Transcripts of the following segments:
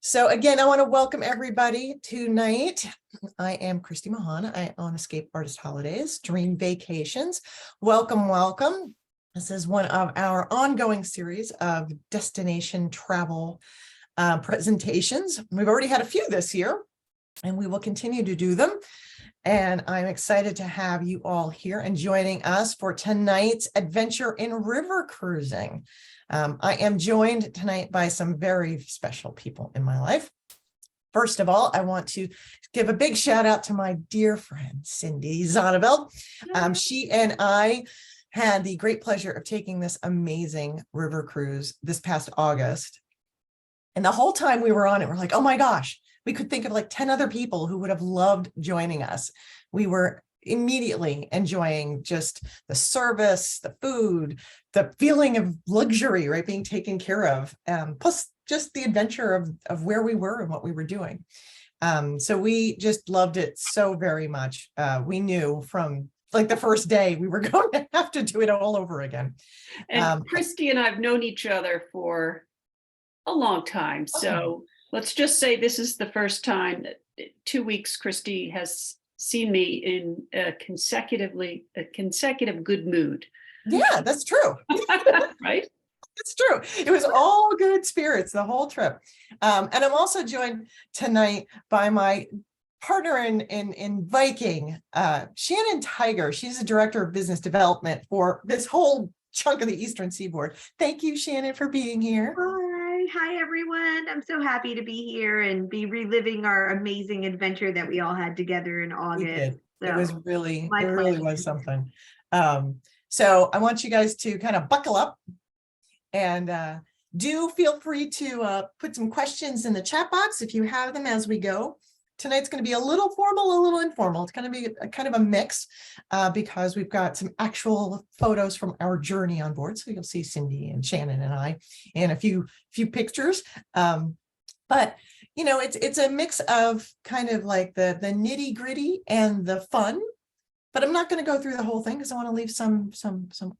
So again, I want to welcome everybody tonight. I am Christy Mahon. I own Escape Artist Holidays, Dream Vacations. Welcome, welcome. This is one of our ongoing series of destination travel presentations. We've already had a few this year, and we will continue to do them. And I'm excited to have you all here and joining us for tonight's adventure in river cruising. I am joined tonight by some very special people in my life. First of all, I want to give a big shout out to my dear friend, Cindy Zonneveld. She and I had the great pleasure of taking this amazing river cruise this past August. And the whole time we were on it, we're like, oh my gosh, we could think of like 10 other people who would have loved joining us. We were immediately enjoying just the service, the food, the feeling of luxury, right? Being taken care of, plus just the adventure of where we were and what we were doing. So we just loved it so very much. We knew from like the first day we were going to have to do it all over again. And Christy and I've known each other for a long time. So let's just say this is the first time that 2 weeks Christy has seen me in a consecutive good mood. Yeah, that's true. Right? It's true. It was all good spirits the whole trip. And I'm also joined tonight by my partner in Viking, Shannon Tiger. She's the director of business development for this whole chunk of the Eastern Seaboard. Thank you, Shannon, for being here. Hi, everyone. I'm so happy to be here and be reliving our amazing adventure that we all had together in August. We did. So, it really was something. So I want you guys to kind of buckle up and do feel free to put some questions in the chat box if you have them as we go. Tonight's going to be a little formal, a little informal. It's going to be a kind of a mix because we've got some actual photos from our journey on board. So you'll see Cindy and Shannon and I and a few pictures. But you know, it's a mix of kind of like the nitty gritty and the fun. But I'm not going to go through the whole thing because I want to leave some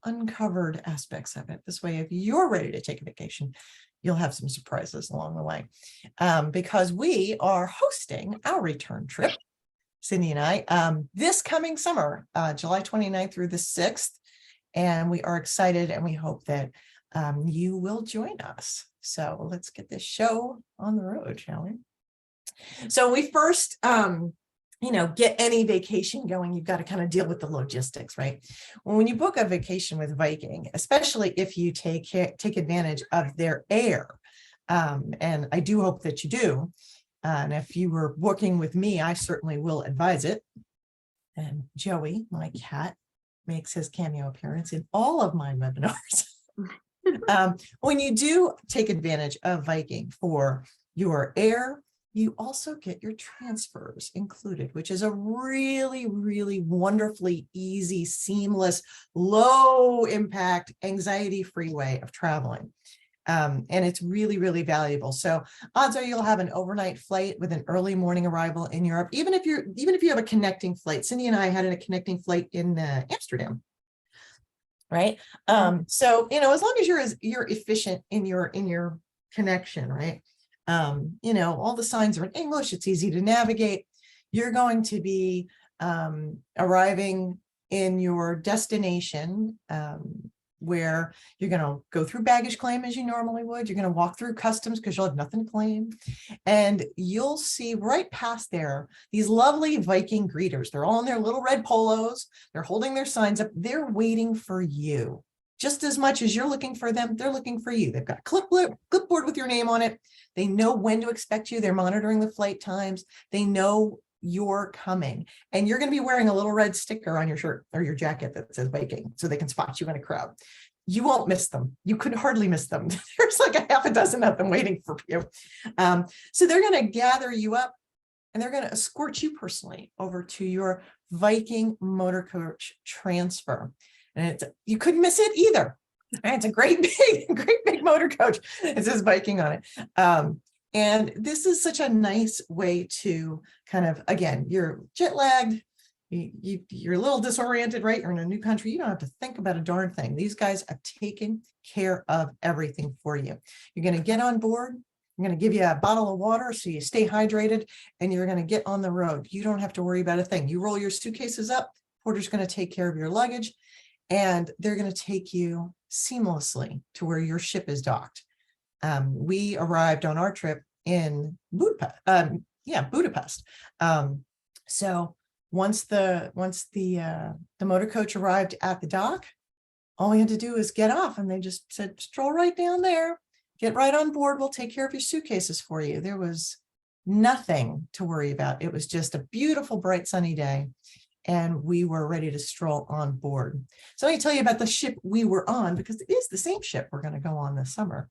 uncovered aspects of it. This way, if you're ready to take a vacation, you'll have some surprises along the way. Because we are hosting our return trip, Cindy and I, this coming summer, July 29th through the 6th. And we are excited and we hope that you will join us. So let's get this show on the road, shall we? So we first, get any vacation going, you've got to kind of deal with the logistics, right? When you book a vacation with Viking, especially if you take advantage of their air, and I do hope that you do, and if you were booking with me, I certainly will advise it. And Joey, my cat, makes his cameo appearance in all of my webinars. When you do take advantage of Viking for your air, you also get your transfers included, which is a really, really wonderfully easy, seamless, low impact, anxiety-free way of traveling. And it's really, really valuable. So odds are you'll have an overnight flight with an early morning arrival in Europe, even if you have a connecting flight. Cindy and I had a connecting flight in Amsterdam. Right. So, as long as you're efficient in your connection, right? All the signs are in English. It's easy to navigate. You're going to be arriving in your destination where you're going to go through baggage claim as you normally would. You're going to walk through customs because you'll have nothing to claim. And you'll see right past there these lovely Viking greeters. They're all in their little red polos. They're holding their signs up. They're waiting for you. Just as much as you're looking for them, they're looking for you. They've got a clipboard with your name on it. They know when to expect you. They're monitoring the flight times. They know you're coming. And you're going to be wearing a little red sticker on your shirt or your jacket that says Viking, so they can spot you in a crowd. You won't miss them. You could hardly miss them. There's like a half a dozen of them waiting for you. So they're going to gather you up and they're going to escort you personally over to your Viking motor coach transfer. And you couldn't miss it either. It's a great big motor coach. It says Viking on it. And this is such a nice way to kind of, again, you're jet lagged, you're a little disoriented, right? You're in a new country. You don't have to think about a darn thing. These guys have taken care of everything for you. You're going to get on board. I'm going to give you a bottle of water so you stay hydrated, and you're going to get on the road. You don't have to worry about a thing. You roll your suitcases up, porter's going to take care of your luggage, and they're going to take you seamlessly to where your ship is docked. We arrived on our trip in Budapest. Budapest. So once the motor coach arrived at the dock, all we had to do is get off, and they just said, stroll right down there, get right on board. We'll take care of your suitcases for you. There was nothing to worry about. It was just a beautiful, bright, sunny day, and we were ready to stroll on board. So let me tell you about the ship we were on, because it is the same ship we're going to go on this summer.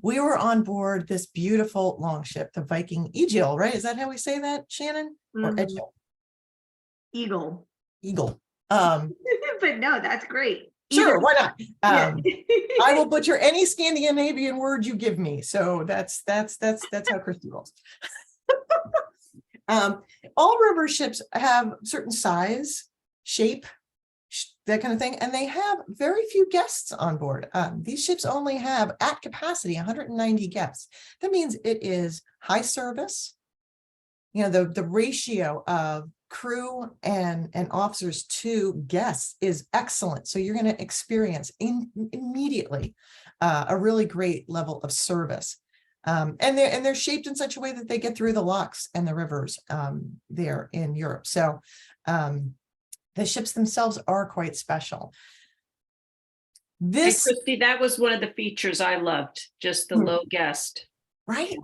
We were on board this beautiful long ship, the Viking Eagle, right? Is that how we say that, Shannon? Or Eagle? Eagle. But no, that's great. Sure, why not? Yeah. I will butcher any Scandinavian word you give me. So that's how Christy rolls. All river ships have certain size, shape, that kind of thing, and they have very few guests on board. These ships only have at capacity 190 guests. That means it is high service. You know, the ratio of crew and officers to guests is excellent. So you're going to experience immediately a really great level of service. And they're shaped in such a way that they get through the locks and the rivers there in Europe. So the ships themselves are quite special. And Christy, that was one of the features I loved, just the low guest. Right.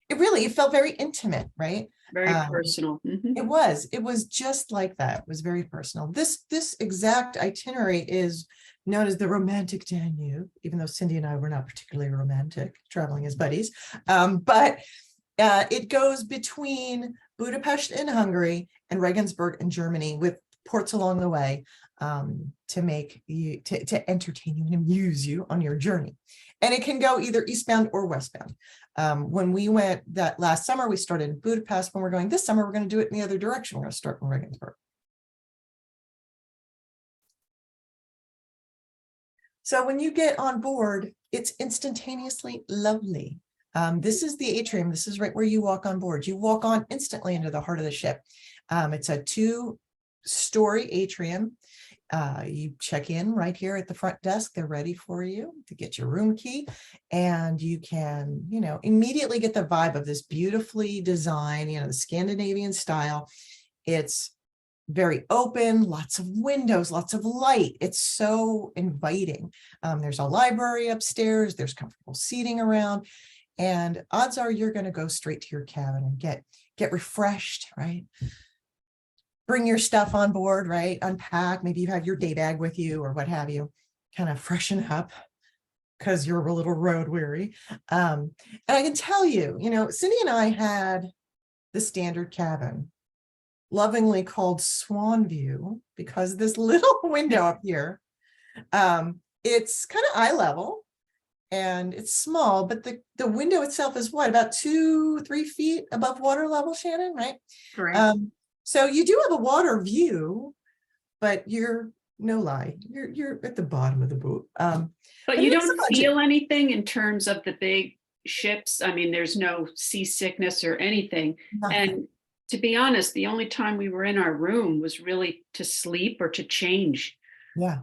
It felt very intimate, right? Very personal. Mm-hmm. It was just like that. It was very personal. This exact itinerary is known as the romantic Danube, even though Cindy and I were not particularly romantic traveling as buddies. But it goes between Budapest in Hungary and Regensburg in Germany, with ports along the way to make you to entertain you and amuse you on your journey. And it can go either eastbound or westbound. When we went that last summer, we started in Budapest. When we're going this summer, we're going to do it in the other direction. We're going to start in Regensburg. So when you get on board, it's instantaneously lovely. This is the atrium. This is right where you walk on board. You walk on instantly into the heart of the ship. It's a 2-story atrium. You check in right here at the front desk. They're ready for you to get your room key, and you can, immediately get the vibe of this beautifully designed, the Scandinavian style. It's very open, lots of windows, lots of light. It's so inviting. There's a library upstairs. There's comfortable seating around, and odds are you're going to go straight to your cabin and get refreshed, right? Bring your stuff on board, right? Unpack. Maybe you have your day bag with you or what have you. Kind of freshen up because you're a little road weary. And I can tell you, Cindy and I had the standard cabin, lovingly called Swan View, because this little window up here, it's kind of eye level and it's small, but the window itself is what, about 2-3 feet above water level, Shannon, right? Correct. So you do have a water view, but you're at the bottom of the boat. But you don't feel anything in terms of the big ships. I mean, there's no seasickness or anything. Nothing. And to be honest, the only time we were in our room was really to sleep or to change. Yeah.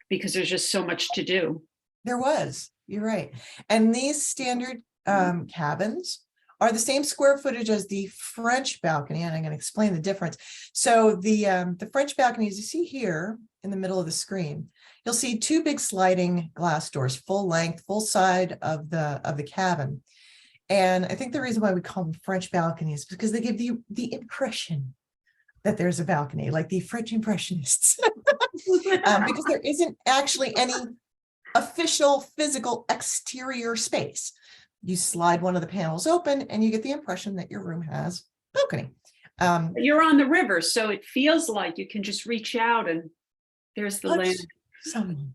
Because there's just so much to do. There was. You're right. And these standard cabins are the same square footage as the French balcony, and I'm going to explain the difference. So the French balcony, as you see here in the middle of the screen, you'll see 2 big sliding glass doors, full length, full side of the cabin. And I think the reason why we call them French balconies is because they give you the impression that there's a balcony, like the French Impressionists, because there isn't actually any official physical exterior space. You slide one of the panels open and you get the impression that your room has a balcony. You're on the river, so it feels like you can just reach out and there's the land. Someone.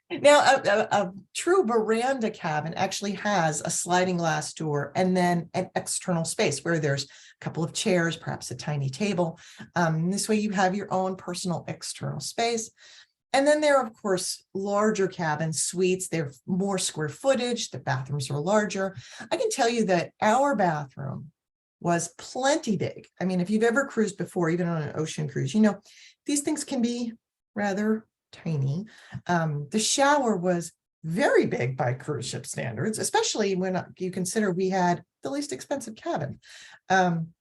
Now, a true veranda cabin actually has a sliding glass door and then an external space where there's a couple of chairs, perhaps a tiny table. This way you have your own personal external space. And then there are, of course, larger cabins, suites. They're more square footage. The bathrooms are larger. I can tell you that our bathroom was plenty big. I mean, if you've ever cruised before, even on an ocean cruise, you know, these things can be rather tiny. The shower was very big by cruise ship standards, especially when you consider we had the least expensive cabin. And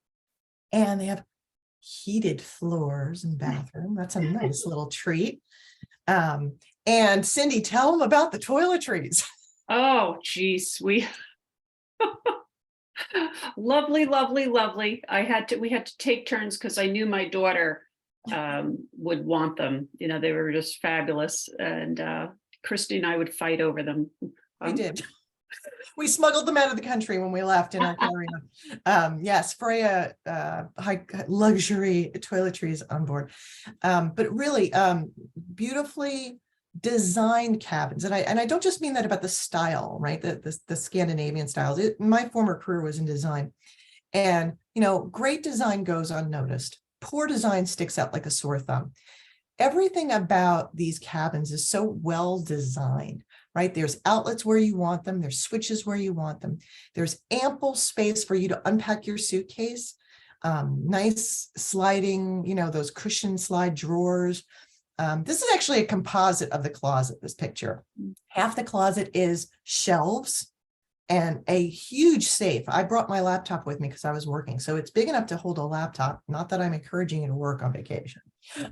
they have heated floors and bathroom. That's a nice little treat. And Cindy, tell them about the toiletries. Oh, geez, we lovely, lovely, lovely. We had to take turns because I knew my daughter would want them. You know, they were just fabulous. And Christy and I would fight over them. We did. We smuggled them out of the country when we left in our carry-on. Yes, Freya high luxury toiletries on board. But really beautifully designed cabins. And I don't just mean that about the style, right? The Scandinavian styles. My former career was in design. And, you know, great design goes unnoticed. Poor design sticks out like a sore thumb. Everything about these cabins is so well designed, right? There's outlets where you want them. There's switches where you want them. There's ample space for you to unpack your suitcase. Nice sliding, you know, those cushion slide drawers. This is actually a composite of the closet, this picture. Half the closet is shelves and a huge safe. I brought my laptop with me because I was working. So it's big enough to hold a laptop. Not that I'm encouraging you to work on vacation,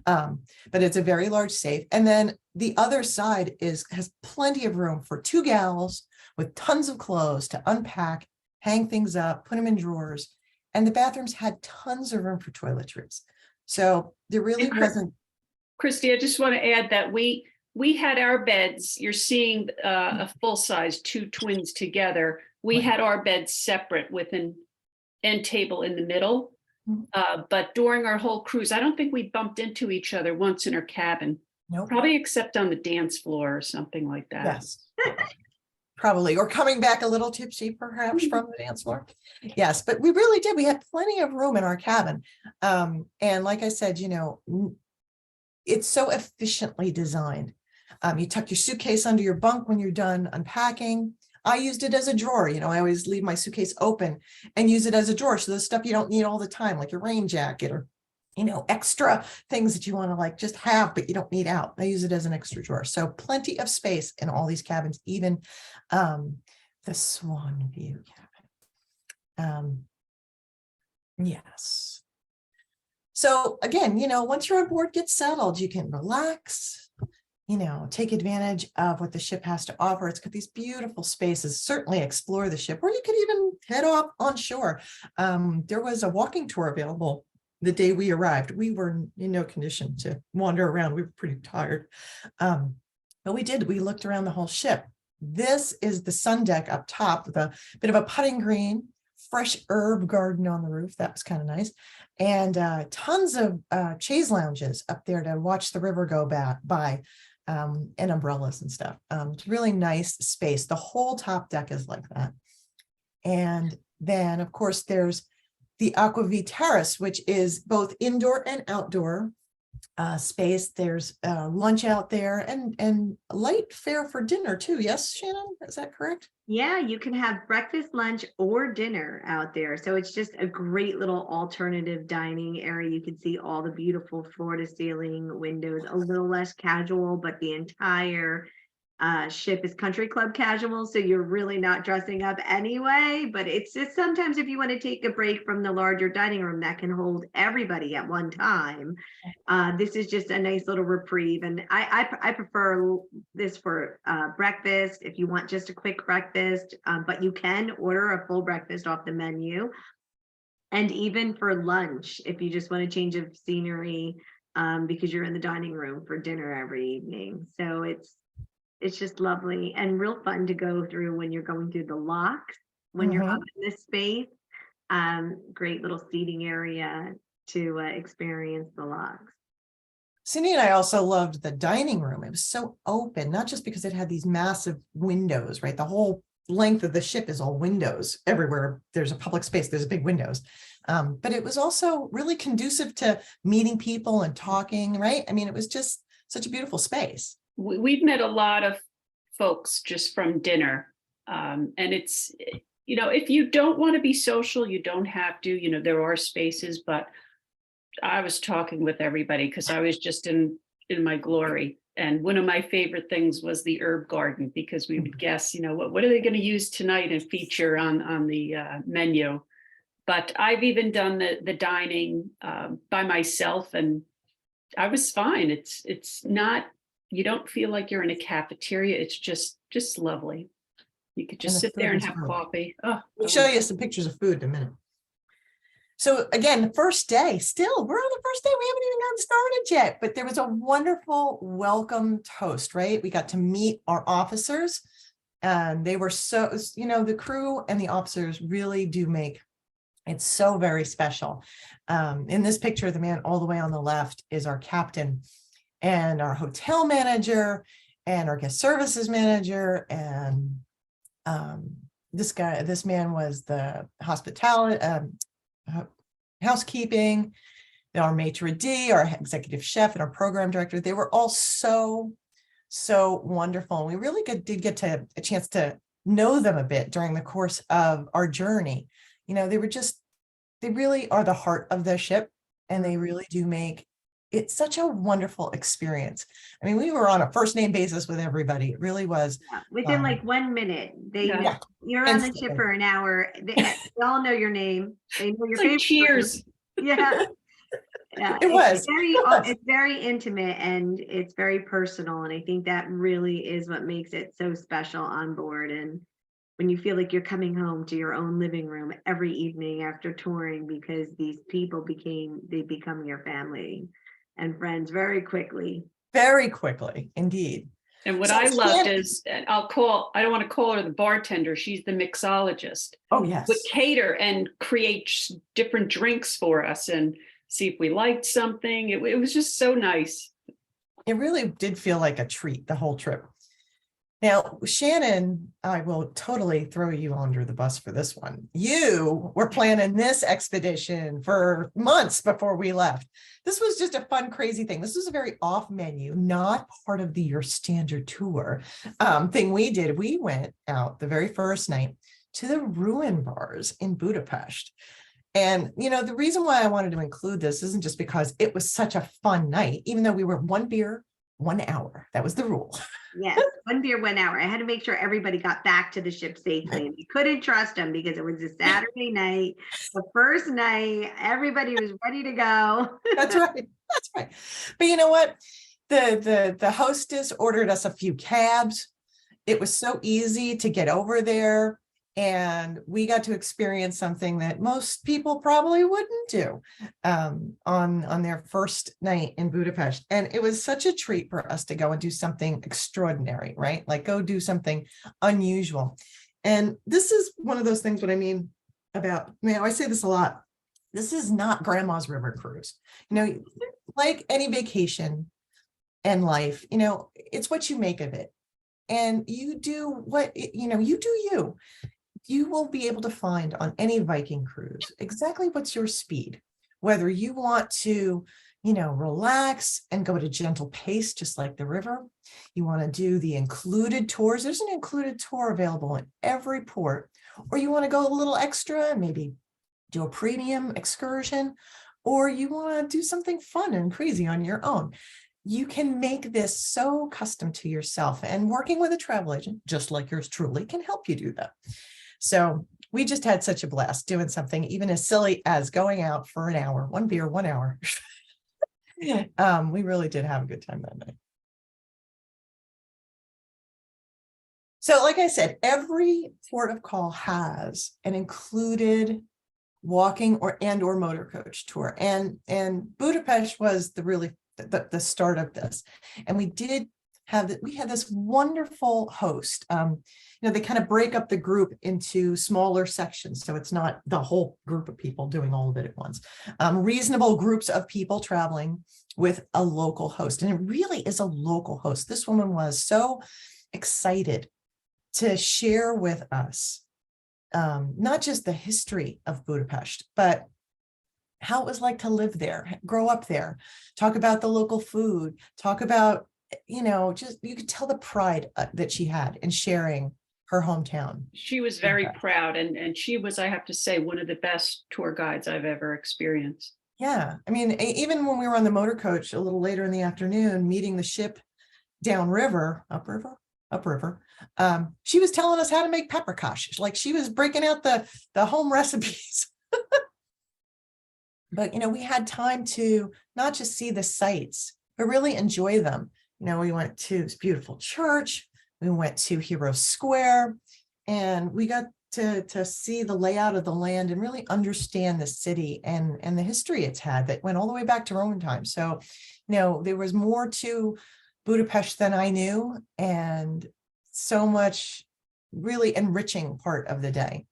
but it's a very large safe. And then the other side has plenty of room for two gals with tons of clothes to unpack, hang things up, put them in drawers. And the bathrooms had tons of room for toiletries. So there really wasn't. Christy, I just want to add that we had our beds. You're seeing a full size, two twins together. We had our beds separate with an end table in the middle. But during our whole cruise, I don't think we bumped into each other once in our cabin. Nope. Probably except on the dance floor or something like that. Yes. Probably, or coming back a little tipsy perhaps from the dance floor. Yes, but we really did. We had plenty of room in our cabin. And like I said, you know, it's so efficiently designed. You tuck your suitcase under your bunk when you're done unpacking. I used it as a drawer. You know, I always leave my suitcase open and use it as a drawer. So the stuff you don't need all the time, like your rain jacket or, you know, extra things that you want to like just have, but you don't need out. I use it as an extra drawer. So plenty of space in all these cabins, even the Swan View cabin. Yes. So again, you know, once you're on board, get settled, you can relax, you know, take advantage of what the ship has to offer. It's got these beautiful spaces, certainly explore the ship, or you could even head off on shore. There was a walking tour available the day we arrived. We were in no condition to wander around. We were pretty tired. But we did, we looked around the whole ship. This is the sun deck up top with a bit of a putting green, fresh herb garden on the roof. That was kind of nice. And tons of chaise lounges up there to watch the river go by, and umbrellas and stuff. It's really nice space. The whole top deck is like that. And then, of course, there's the Aquavit Terrace, which is both indoor and outdoor space. There's lunch out there and light fare for dinner too. Yes, Shannon, is that correct? Yeah, you can have breakfast, lunch, or dinner out there. So it's just a great little alternative dining area. You can see all the beautiful floor to ceiling windows, a little less casual, but the entire ship is country club casual. So you're really not dressing up anyway, but it's just sometimes if you want to take a break from the larger dining room that can hold everybody at one time, this is just a nice little reprieve. And I prefer this for breakfast if you want just a quick breakfast, but you can order a full breakfast off the menu. And even for lunch, if you just want a change of scenery, because you're in the dining room for dinner every evening. So it's just lovely and real fun to go through when you're going through the locks, when you're up in this space. Great little seating area to experience the locks. Cindy and I also loved the dining room. It was so open, not just because it had these massive windows, right? The whole length of the ship is all windows everywhere. There's a public space, there's big windows. But it was also really conducive to meeting people and talking, right? I mean, it was just such a beautiful space. We've met a lot of folks just from dinner. And it's, if you don't want to be social, you don't have to, there are spaces, but I was talking with everybody because I was just in my glory. And one of my favorite things was the herb garden, because we would guess, what are they going to use tonight and feature on the menu. But I've even done the dining by myself, and I was fine. It's not, you don't feel like you're in a cafeteria. It's just lovely. You could just And the sit there and food is have good. coffee. Oh, We'll show you some pictures of food in a minute. So again, the first day, still, we're on the first day. We haven't even gotten started yet, but there was a wonderful welcome toast, right? We got to meet our officers, and they were so, the crew and the officers really do make it so very special. In this picture, the man all the way on the left is our captain, and our hotel manager and our guest services manager. And this man was the hospitality, housekeeping, our maitre d', our executive chef, and our program director. They were all so wonderful. And we really did get a chance to know them a bit during the course of our journey. They really are the heart of the ship, and they really do make it such a wonderful experience. I mean, we were on a first name basis with everybody. It really was. Yeah, within like 1 minute, Yeah. you're on the Instantly. ship for an hour. They all know your name. They know your it's like favorite cheers. food. Yeah. Yeah, It was. it's very intimate, and it's very personal. And I think that really is what makes it so special on board. And when you feel like you're coming home to your own living room every evening after touring, because these people become your family and friends very quickly. Very quickly, indeed. And what So I loved Shannon- is, I don't want to call her the bartender. She's the mixologist. Oh, yes. Would cater and create different drinks for us and see if we liked something. It was just so nice. It really did feel like a treat, the whole trip. Now, Shannon, I will totally throw you under the bus for this one. You were planning this expedition for months before we left. This was just a fun, crazy thing. This was a very off menu, not part of your standard tour thing we did. We went out the very first night to the ruin bars in Budapest. And, the reason why I wanted to include this isn't just because it was such a fun night, even though we were 1 beer, 1 hour. That was the rule. Yes, 1 beer, 1 hour. I had to make sure everybody got back to the ship safely. And we couldn't trust them because it was a Saturday night, the first night. Everybody was ready to go. That's right. That's right. But you know what? The hostess ordered us a few cabs. It was so easy to get over there. And we got to experience something that most people probably wouldn't do on their first night in Budapest. And it was such a treat for us to go and do something extraordinary, right? Like go do something unusual. And this is one of those things, what I mean about, I say this a lot. This is not grandma's river cruise. Like any vacation and life, it's what you make of it. And you do what, you do you. You will be able to find on any Viking cruise exactly what's your speed, whether you want to, relax and go at a gentle pace, just like the river. You want to do the included tours. There's an included tour available in every port, or you want to go a little extra and maybe do a premium excursion, or you want to do something fun and crazy on your own. You can make this so custom to yourself, and working with a travel agent, just like yours truly, can help you do that. So we just had such a blast doing something even as silly as going out for an hour, 1 beer, 1 hour. We really did have a good time that night. So like I said, every port of call has an included walking or motor coach tour. And Budapest was the start of this. And we had this wonderful host. They kind of break up the group into smaller sections. So it's not the whole group of people doing all of it at once. Reasonable groups of people traveling with a local host. And it really is a local host. This woman was so excited to share with us not just the history of Budapest, but how it was like to live there, grow up there, talk about the local food, talk about, just you could tell the pride that she had in sharing her hometown. She was very proud, and she was, I have to say, one of the best tour guides I've ever experienced. Yeah. I mean, even when we were on the motor coach a little later in the afternoon, meeting the ship upriver, she was telling us how to make pepper kash. Like she was breaking out the home recipes. But, we had time to not just see the sights, but really enjoy them. We went to this beautiful church. We went to Hero Square, and we got to see the layout of the land and really understand the city and the history it's had that went all the way back to Roman times. So, there was more to Budapest than I knew, and so much really enriching part of the day.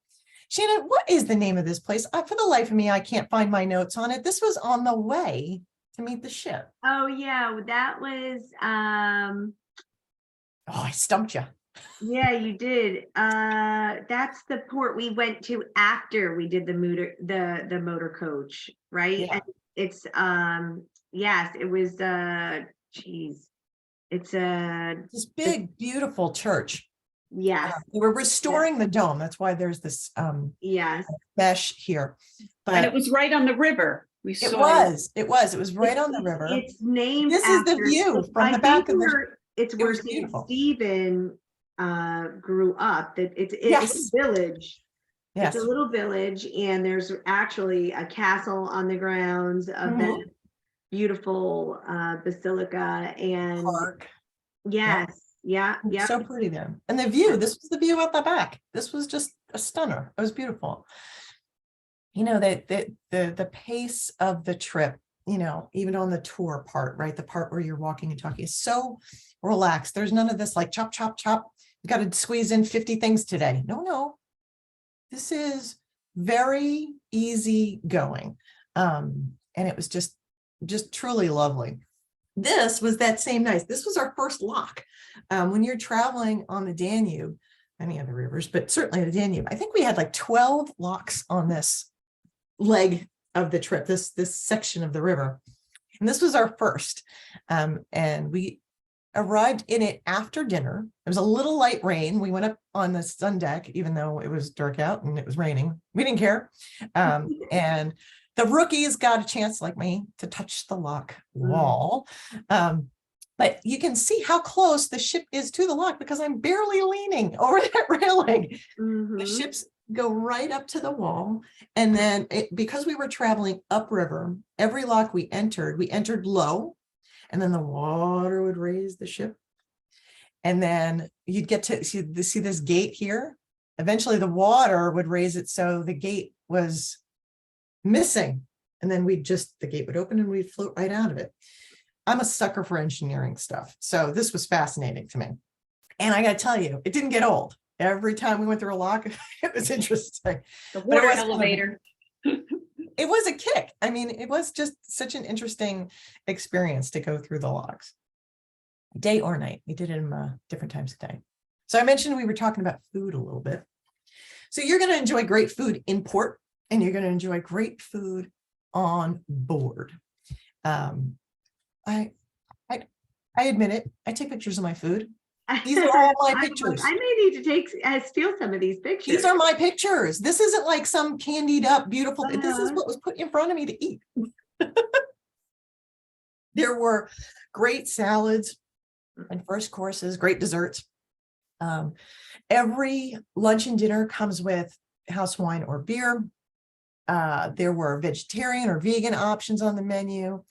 Shannon, what is the name of this place? For the life of me, I can't find my notes on it. This was on the way to meet the ship. Oh yeah, that was Oh, I stumped you. yeah, you did. That's the port we went to after we did the motor coach, right? Yeah. And it's yes, it was geez. It's This big, beautiful church. yes. They were restoring the dome. That's why there's this Yes. mesh here. And But it was right on the river. We it saw was right on the river. It's named This is the after, view from I the back think of the. it's it where was St. beautiful. Stephen grew up. That it's Yes. a village. Yes. It's a little village, and there's actually a castle on the grounds of the beautiful basilica, and Park. yes, yeah, yeah. So pretty there. And the view, this was the view out the back. This was just a stunner. It was beautiful. That the pace of the trip, even on the tour part, right? The part where you're walking and talking is so relaxed. There's none of this like chop, chop, chop. You got to squeeze in 50 things today. No. This is very easy going. And it was just truly lovely. This was that same night. This was our first lock. When you're traveling on the Danube, any other rivers, but certainly the Danube, I think we had like 12 locks on this leg of the trip, this section of the river. And this was our first. And we arrived in it after dinner. It was a little light rain. We went up on the sun deck, even though it was dark out and it was raining. We didn't care. And the rookies got a chance, like me, to touch the lock wall. But you can see how close the ship is to the lock because I'm barely leaning over that railing. The ships go right up to the wall. And then because we were traveling upriver, every lock we entered low, and then the water would raise the ship. And then you'd get to see this gate here. Eventually the water would raise it so the gate was missing. And then the gate would open and we'd float right out of it. I'm a sucker for engineering stuff. So this was fascinating to me. And I got to tell you, it didn't get old. Every time we went through a lock, it was interesting. the water elevator. It was a kick. I mean, it was just such an interesting experience to go through the locks. Day or night. We did it different times of day. So I mentioned we were talking about food a little bit. So you're going to enjoy great food in port, and you're going to enjoy great food on board. I admit it. I take pictures of my food. These are all my pictures. I may need to steal some of these pictures. These are my pictures. This isn't like some candied up, beautiful. This is what was put in front of me to eat. There were great salads and first courses, great desserts. Every lunch and dinner comes with house wine or beer. There were vegetarian or vegan options on the menu.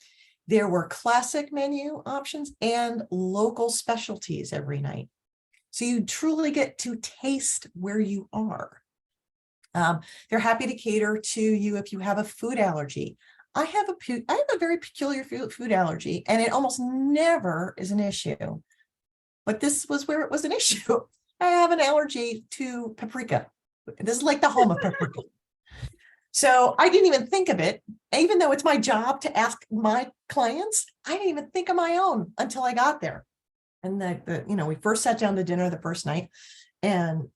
There were classic menu options and local specialties every night. So you truly get to taste where you are. They're happy to cater to you if you have a food allergy. I have a very peculiar food allergy, and it almost never is an issue. But this was where it was an issue. I have an allergy to paprika. This is like the home of paprika. So I didn't even think of it, even though it's my job to ask my clients. I didn't even think of my own until I got there. And we first sat down to dinner the first night, and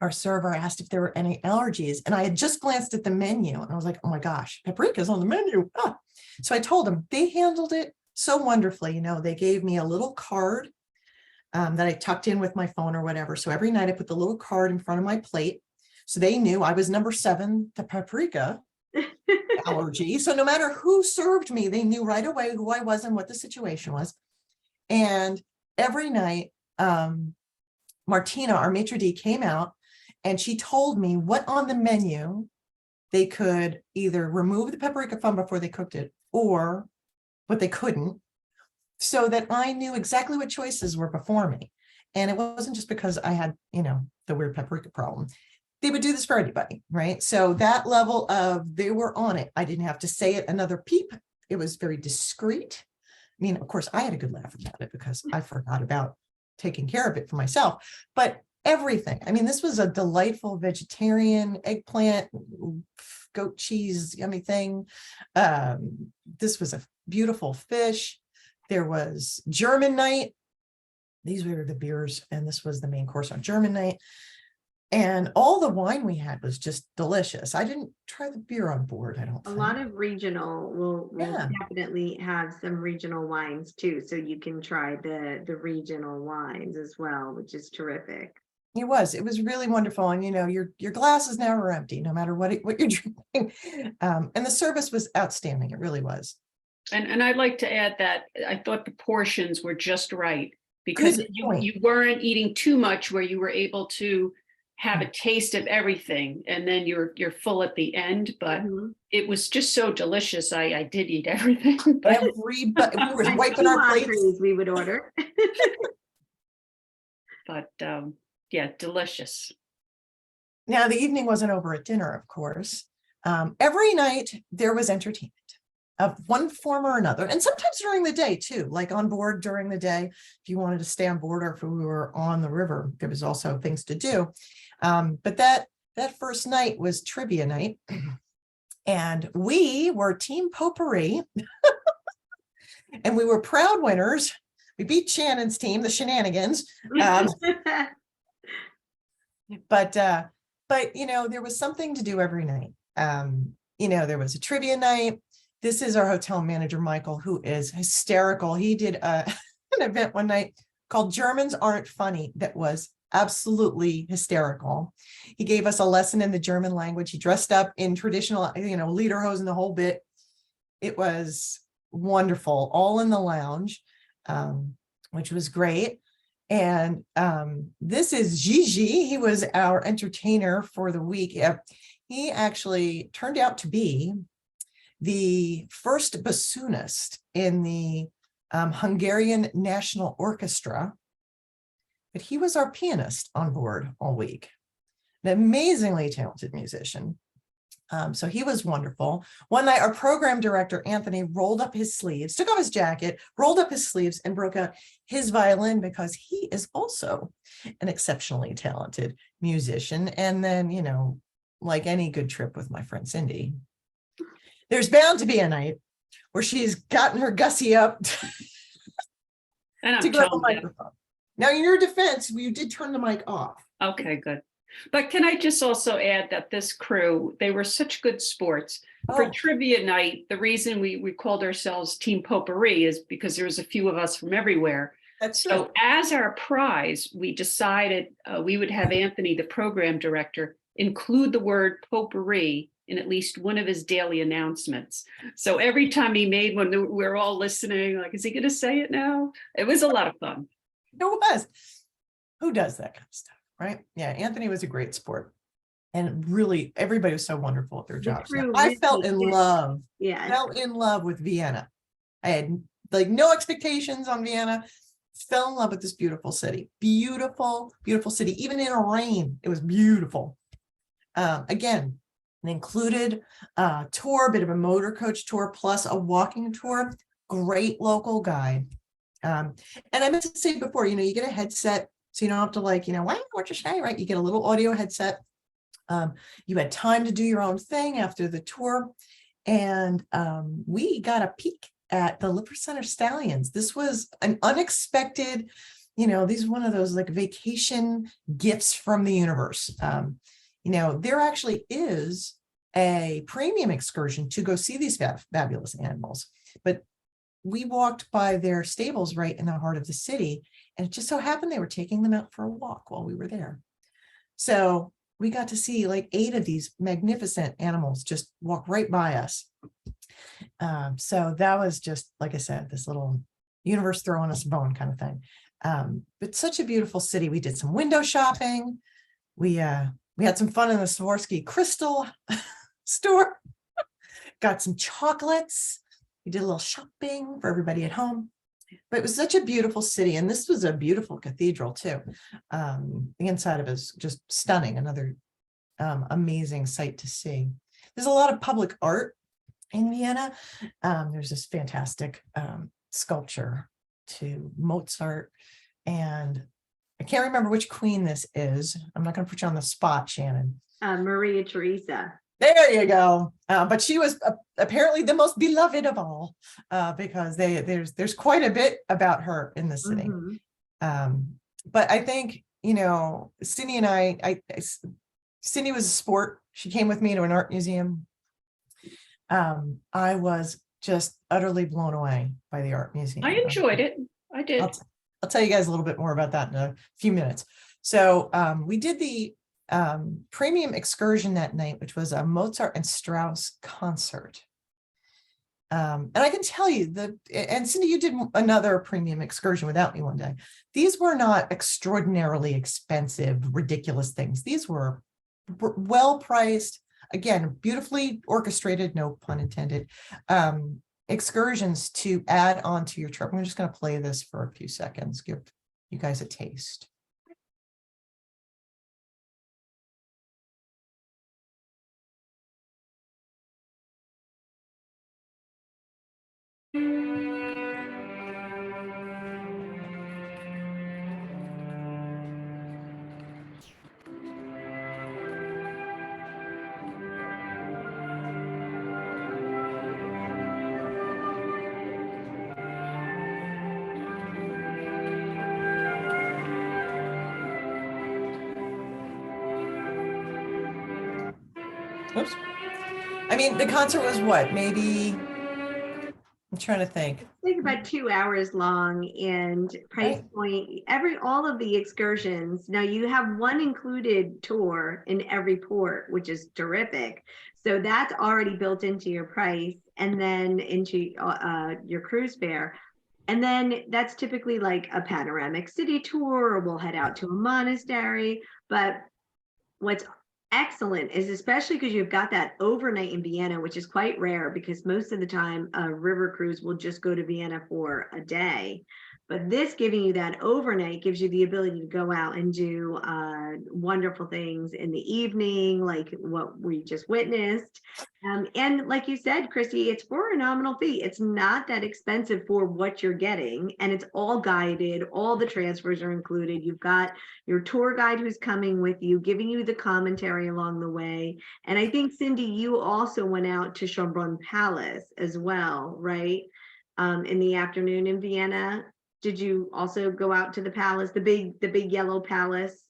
our server asked if there were any allergies. And I had just glanced at the menu and I was like, oh my gosh, paprika's on the menu. Ah. So I told them they handled it so wonderfully. You know, they gave me a little card that I tucked in with my phone or whatever. So every night I put the little card in front of my plate. So they knew I was number 7, the paprika allergy. So no matter who served me, they knew right away who I was and what the situation was. And every night, Martina, our maitre d', came out and she told me what on the menu they could either remove the paprika from before they cooked it or what they couldn't, so that I knew exactly what choices were before me. And it wasn't just because I had, you know, the weird paprika problem. They would do this for anybody, right? So that level of, they were on it. I didn't have to say it another peep. It was very discreet. I mean, of course, I had a good laugh about it because I forgot about taking care of it for myself, but everything. I mean, this was a delightful vegetarian eggplant, goat cheese, yummy thing. This was a beautiful fish. There was German night. These were the beers, and this was the main course on German night. And all the wine we had was just delicious. I didn't try the beer on board, I don't A think. lot of regional will Yeah. definitely have some regional wines too. So you can try the regional wines as well, which is terrific. It was really wonderful. And, you know, your glass is never empty, no matter what you're drinking. And the service was outstanding. It really was. And I'd like to add that I thought the portions were just right, because Good point. you weren't eating too much, where you were able to have a taste of everything, and then you're full at the end. But Mhm. it was just so delicious. I did eat everything. But Everybody, we were And wiping 2 our plates. entrees we would order. yeah, delicious. Now, the evening wasn't over at dinner, of course. Every night there was entertainment of one form or another, and sometimes during the day too, like on board during the day. If you wanted to stay on board, or if we were on the river, there was also things to do. But that first night was trivia night, and we were Team Potpourri, and we were proud winners. We beat Shannon's team, the Shenanigans. But you know, there was something to do every night. You know, there was a trivia night. This is our hotel manager, Michael, who is hysterical. He did an event one night called Germans Aren't Funny that was absolutely hysterical. He gave us a lesson in the German language. He dressed up in traditional, you know, lederhosen, the whole bit. It was wonderful, all in the lounge, which was great. And this is Gigi. He was our entertainer for the week. He actually turned out to be the first bassoonist in the Hungarian National Orchestra, but he was our pianist on board all week. An amazingly talented musician. So he was wonderful. One night, our program director, Anthony, rolled up his sleeves, took off his jacket, rolled up his sleeves, and broke out his violin, because he is also an exceptionally talented musician. And then, you know, like any good trip with my friend Cindy, there's bound to be a night where she's gotten her gussy up And I'm to grab a telling you. microphone. Now, in your defense, you did turn the mic off. Okay, good. But can I just also add that this crew, they were such good sports. For Oh, trivia night, the reason we called ourselves Team Potpourri is because there was a few of us from everywhere. that's true. So as our prize, we decided we would have Anthony, the program director, include the word potpourri in at least one of his daily announcements. So every time he made one, we're all listening, like, is he going to say it now? It was a lot of fun. It was. Who does that kind of stuff, right? Yeah, Anthony was a great sport. And really, everybody was so wonderful at their jobs. crew I really felt in did. love, Yeah. fell in love with Vienna. I had like no expectations on Vienna. Fell in love with this beautiful city. Beautiful, beautiful city. Even in a rain, it was beautiful. Again, an included tour, bit of a motor coach tour, plus a walking tour. Great local guide. And I meant to say before, you know, you get a headset, so you don't have to like, you know, what you say, right? You get a little audio headset. You had time to do your own thing after the tour. And we got a peek at the Liver Center Stallions. This was an unexpected these are one of those like vacation gifts from the universe. There actually is a premium excursion to go see these fabulous animals, but we walked by their stables right in the heart of the city, and it just so happened they were taking them out for a walk while we were there. So we got to see like 8 of these magnificent animals just walk right by us. So that was just, like I said, this little universe throwing us a bone kind of thing. But such a beautiful city. We did some window shopping. We had some fun in the Swarovski crystal store, got some chocolates. We did a little shopping for everybody at home. But it was such a beautiful city. And this was a beautiful cathedral too. The inside of it is just stunning. Another amazing sight to see. There's a lot of public art in Vienna. There's this fantastic sculpture to Mozart. And I can't remember which queen this is. I'm not going to put you on the spot, Shannon. Maria Theresa. There you go. But she was apparently the most beloved of all, because there's quite a bit about her in the city. Mm-hmm. But I think, Cindy and Cindy was a sport. She came with me to an art museum. I was just utterly blown away by the art museum. I enjoyed it. I did. I'll tell you guys a little bit more about that in a few minutes. So we did the premium excursion that night, which was a Mozart and Strauss concert. And I can tell you and Cindy, you did another premium excursion without me one day. These were not extraordinarily expensive, ridiculous things. These were well priced, again, beautifully orchestrated, no pun intended, excursions to add on to your trip. I'm just going to play this for a few seconds, give you guys a taste. Oops. I mean, the concert was what, maybe, I'm trying to think. I think about 2 hours long, and price point, all of the excursions. Now you have one included tour in every port, which is terrific. So that's already built into your price, and then into your cruise fare. And then that's typically like a panoramic city tour, or we'll head out to a monastery. But what's excellent is, especially because you've got that overnight in Vienna, which is quite rare, because most of the time a river cruise will just go to Vienna for a day. But this, giving you that overnight, gives you the ability to go out and do wonderful things in the evening, like what we just witnessed. And like you said, Christy, it's for a nominal fee. It's not that expensive for what you're getting, and it's all guided. All the transfers are included. You've got your tour guide who's coming with you, giving you the commentary along the way. And I think, Cindy, you also went out to Schönbrunn Palace as well, right? In the afternoon in Vienna. Did you also go out to the palace, the big yellow palace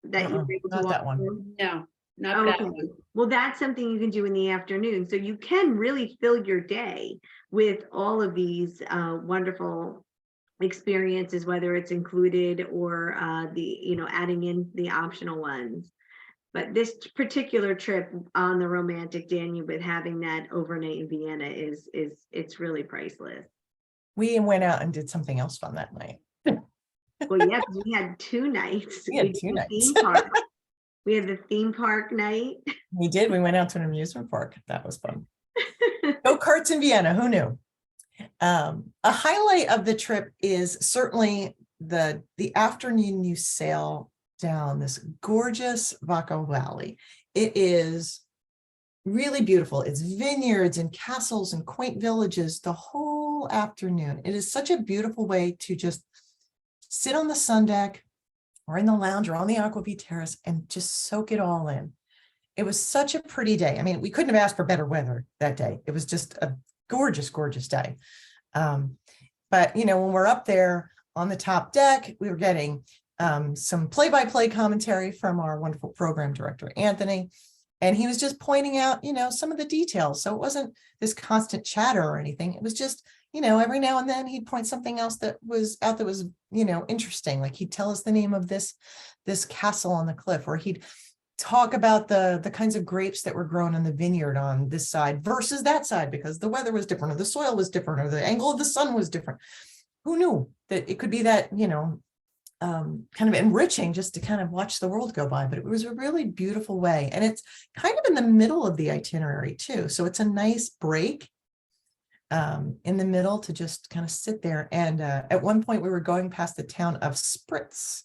that you were able to not walk that one. through? No, not that Okay. one. Well, that's something you can do in the afternoon. So you can really fill your day with all of these wonderful experiences, whether it's included or adding in the optional ones. But this particular trip on the romantic Danube, with having that overnight in Vienna, it's really priceless. We went out and did something else fun that night. Well, yes, we had 2 nights. We had did 2 the nights. theme park. We had the theme park night. We did. We went out to an amusement park. That was fun. Go-karts in Vienna. Who knew? A highlight of the trip is certainly the afternoon you sail down this gorgeous Wachau Valley. It is really beautiful. It's vineyards and castles and quaint villages the whole afternoon. It is such a beautiful way to just sit on the sun deck or in the lounge or on the Aquavit terrace and just soak it all in. It was such a pretty day. I mean, we couldn't have asked for better weather that day. It was just a gorgeous, gorgeous day. But, when we're up there, on the top deck, we were getting some play-by-play commentary from our wonderful program director, Anthony. And he was just pointing out, some of the details. So it wasn't this constant chatter or anything. It was just, every now and then he'd point something else that was out that was, interesting. Like he'd tell us the name of this castle on the cliff, or he'd talk about the kinds of grapes that were grown in the vineyard on this side versus that side, because the weather was different, or the soil was different, or the angle of the sun was different. Who knew that it could be that, kind of enriching just to kind of watch the world go by. But it was a really beautiful way. And it's kind of in the middle of the itinerary too. So it's a nice break in the middle to just kind of sit there. And at one point we were going past the town of Spritz,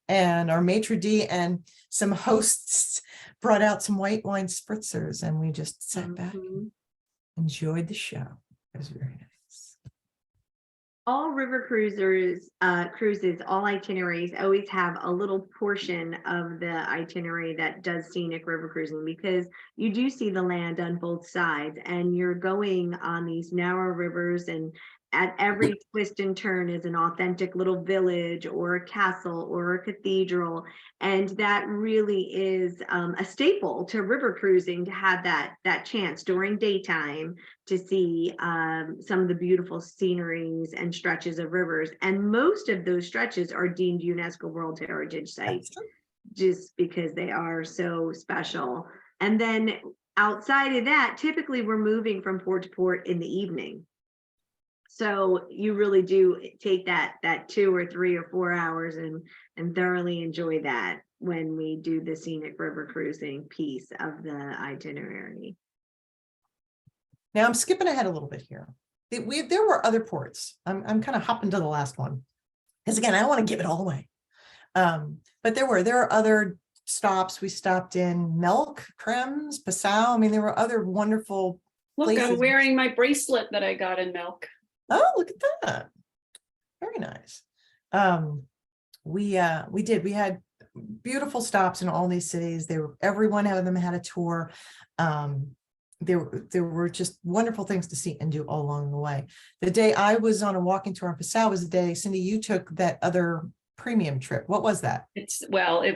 and our maitre d' and some hosts brought out some white wine spritzers, and we just sat back and enjoyed the show. It was very nice. All river cruises, all itineraries always have a little portion of the itinerary that does scenic river cruising, because you do see the land on both sides, and you're going on these narrow rivers, and at every twist and turn is an authentic little village or a castle or a cathedral. And that really is a staple to river cruising, to have that chance during daytime to see some of the beautiful sceneries and stretches of rivers. And most of those stretches are deemed UNESCO World Heritage Sites, just because they are so special. And then outside of that, typically we're moving from port to port in the evening. So you really do take that 2 or 3 or 4 hours and thoroughly enjoy that when we do the scenic river cruising piece of the itinerary. Now I'm skipping ahead a little bit here. There were other ports. I'm kind of hopping to the last one, because again, I don't want to give it all away. But there are other stops. We stopped in Melk, Krems, Passau. I mean, there were other wonderful Look, places. I'm wearing my bracelet that I got in Melk. Oh, look at that. Very nice. We had beautiful stops in all these cities. Every one of them had a tour. There were just wonderful things to see and do all along the way. The day I was on a walking tour in Passau was the day, Cindy, you took that other premium trip. What was that? It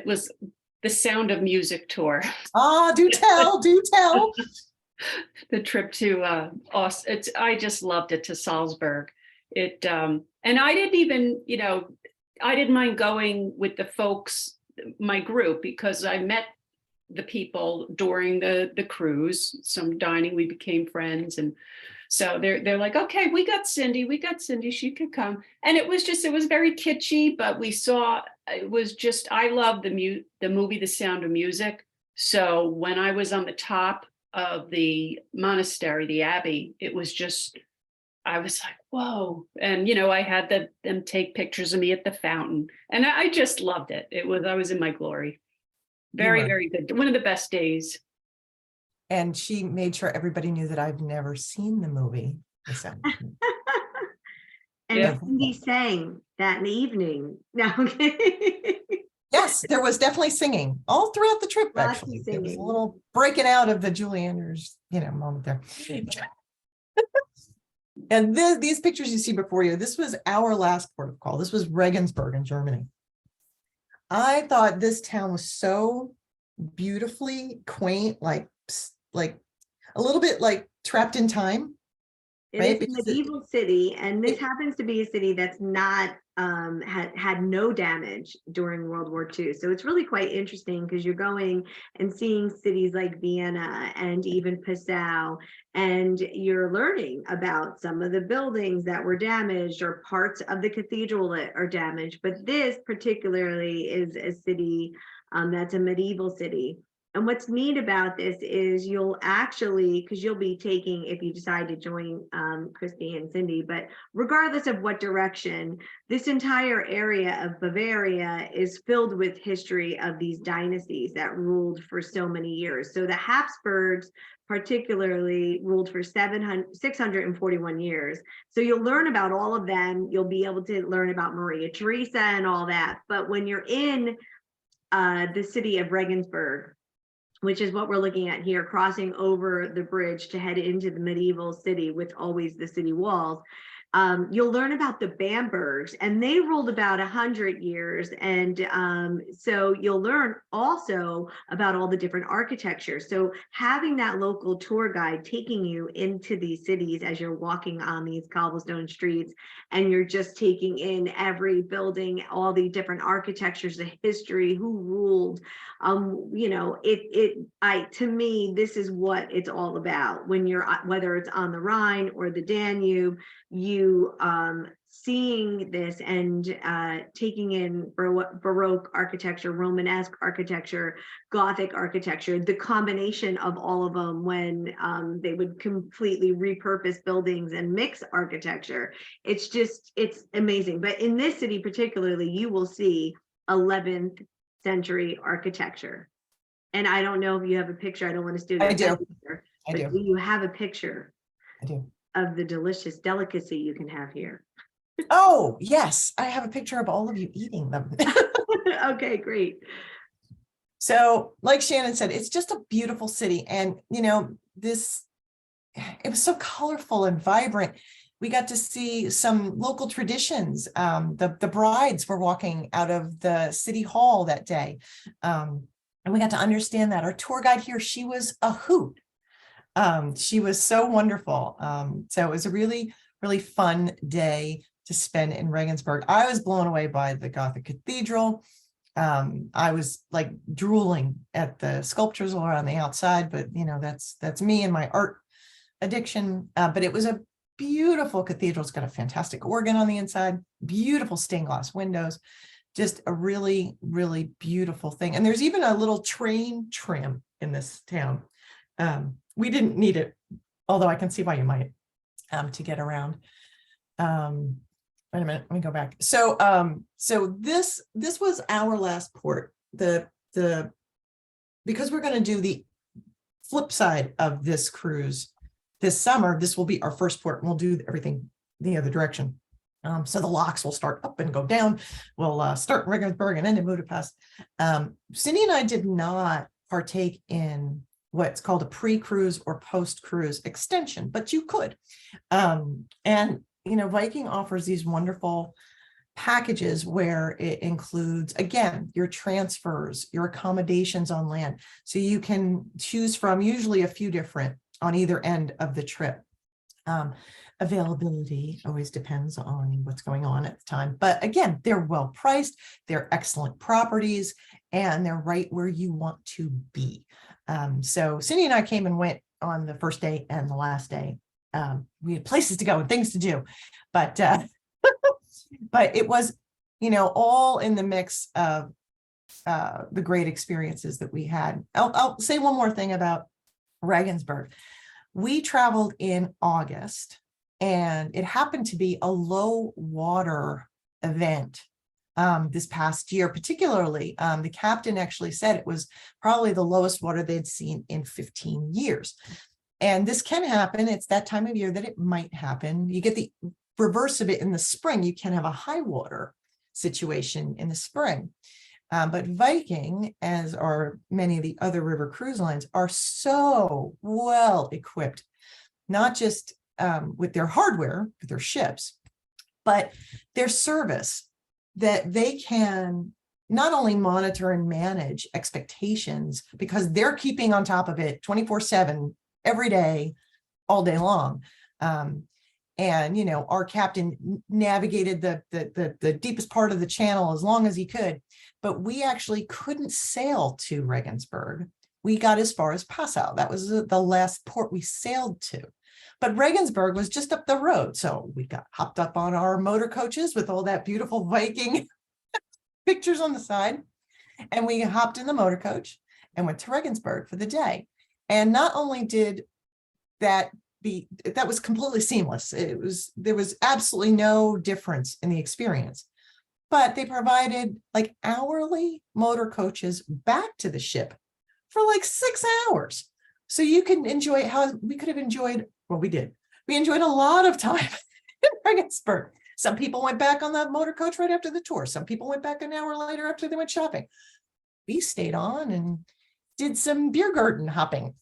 was the Sound of Music tour. Ah, do tell. The trip to I just loved it, to Salzburg. And I didn't even, I didn't mind going with the folks, my group, because I met the people during the cruise, some dining, we became friends. And so they're like, okay, we got Cindy, she could come. And it was very kitschy, but I love the movie, The Sound of Music. So when I was on the top of the monastery, the abbey, I was like, whoa. And, I had them take pictures of me at the fountain, and I just loved it. I was in my glory. Very, very good. One of the best days. And she made sure everybody knew that I've never seen the movie. And Cindy sang that in the evening. No, okay. Yes, there was definitely singing all throughout the trip. Actually, there was a little breaking out of the Julie Andrews, moment there. And these pictures you see before you, this was our last port of call. This was Regensburg in Germany. I thought this town was so beautifully quaint, like a little bit like trapped in time. It is a medieval city, and this happens to be a city that's not had no damage during World War II. So it's really quite interesting, because you're going and seeing cities like Vienna and even Passau, and you're learning about some of the buildings that were damaged or parts of the cathedral that are damaged. But this particularly is a city that's a medieval city. And what's neat about this is you'll actually, because you'll be taking, if you decide to join Christy and Cindy, but regardless of what direction, this entire area of Bavaria is filled with history of these dynasties that ruled for so many years. So the Habsburgs particularly ruled for 641 years. So you'll learn about all of them. You'll be able to learn about Maria Theresa and all that. But when you're in the city of Regensburg, which is what we're looking at here, crossing over the bridge to head into the medieval city with always the city walls, You'll learn about the Bambergs, and they ruled about 100 years. And so you'll learn also about all the different architecture. So having that local tour guide taking you into these cities as you're walking on these cobblestone streets, and you're just taking in every building, all the different architectures, the history, who ruled. You know, to me, this is what it's all about. When you're, whether it's on the Rhine or the Danube, you seeing this and taking in Baroque architecture, Romanesque architecture, Gothic architecture, the combination of all of them when they would completely repurpose buildings and mix architecture. It's amazing. But in this city particularly, you will see 11th century architecture. And I don't know if you have a picture. I don't want to steal your picture, I but do. you have a picture I do. of the delicious delicacy you can have here. Oh, yes. I have a picture of all of you eating them. Okay, great. So like Shannon said, it's just a beautiful city. And, you know, it was so colorful and vibrant. We got to see some local traditions. The brides were walking out of the city hall that day. And we got to understand that. Our tour guide here, she was a hoot. She was so wonderful. So it was a really, really fun day to spend in Regensburg. I was blown away by the Gothic cathedral. I was like drooling at the sculptures around the outside, but you know, that's me and my art addiction. But it was a beautiful cathedral. It's got a fantastic organ on the inside, beautiful stained glass windows, just a really, really beautiful thing. And there's even a little train tram in this town. We didn't need it, although I can see why you might, to get around. Wait a minute, let me go back. So this was our last port. Because we're going to do the flip side of this cruise this summer, this will be our first port, and we'll do everything the other direction. So the locks will start up and go down. We'll start in Regensburg and end in Budapest. Cindy and I did not partake in what's called a pre-cruise or post-cruise extension, but you could. And, you know, Viking offers these wonderful packages where it includes, again, your transfers, your accommodations on land. So you can choose from usually a few different on either end of the trip. Availability always depends on what's going on at the time. But again, they're well priced, they're excellent properties, and they're right where you want to be. So Cindy and I came and went on the first day and the last day. We had places to go and things to do, but but it was, you know, all in the mix of the great experiences that we had. I'll say one more thing about Regensburg. We traveled in August, and it happened to be a low water event this past year, particularly. The captain actually said it was probably the lowest water they'd seen in 15 years. And this can happen. It's that time of year that it might happen. You get the reverse of it in the spring. You can have a high water situation in the spring. But Viking, as are many of the other river cruise lines, are so well equipped, not just with their hardware, with their ships, but their service, that they can not only monitor and manage expectations, because they're keeping on top of it 24/7, every day, all day long. And, you know, our captain navigated the deepest part of the channel as long as he could, but we actually couldn't sail to Regensburg. We got as far as Passau. That was the last port we sailed to. But Regensburg was just up the road. So we got hopped up on our motor coaches with all that beautiful Viking pictures on the side. And we hopped in the motor coach and went to Regensburg for the day. And not only did that was completely seamless. There was absolutely no difference in the experience, but they provided like hourly motor coaches back to the ship for like 6 hours. So you can enjoy how we could have enjoyed, well, we did. We enjoyed a lot of time in Regensburg. Some people went back on the motor coach right after the tour. Some people went back an hour later after they went shopping. We stayed on and did some beer garden hopping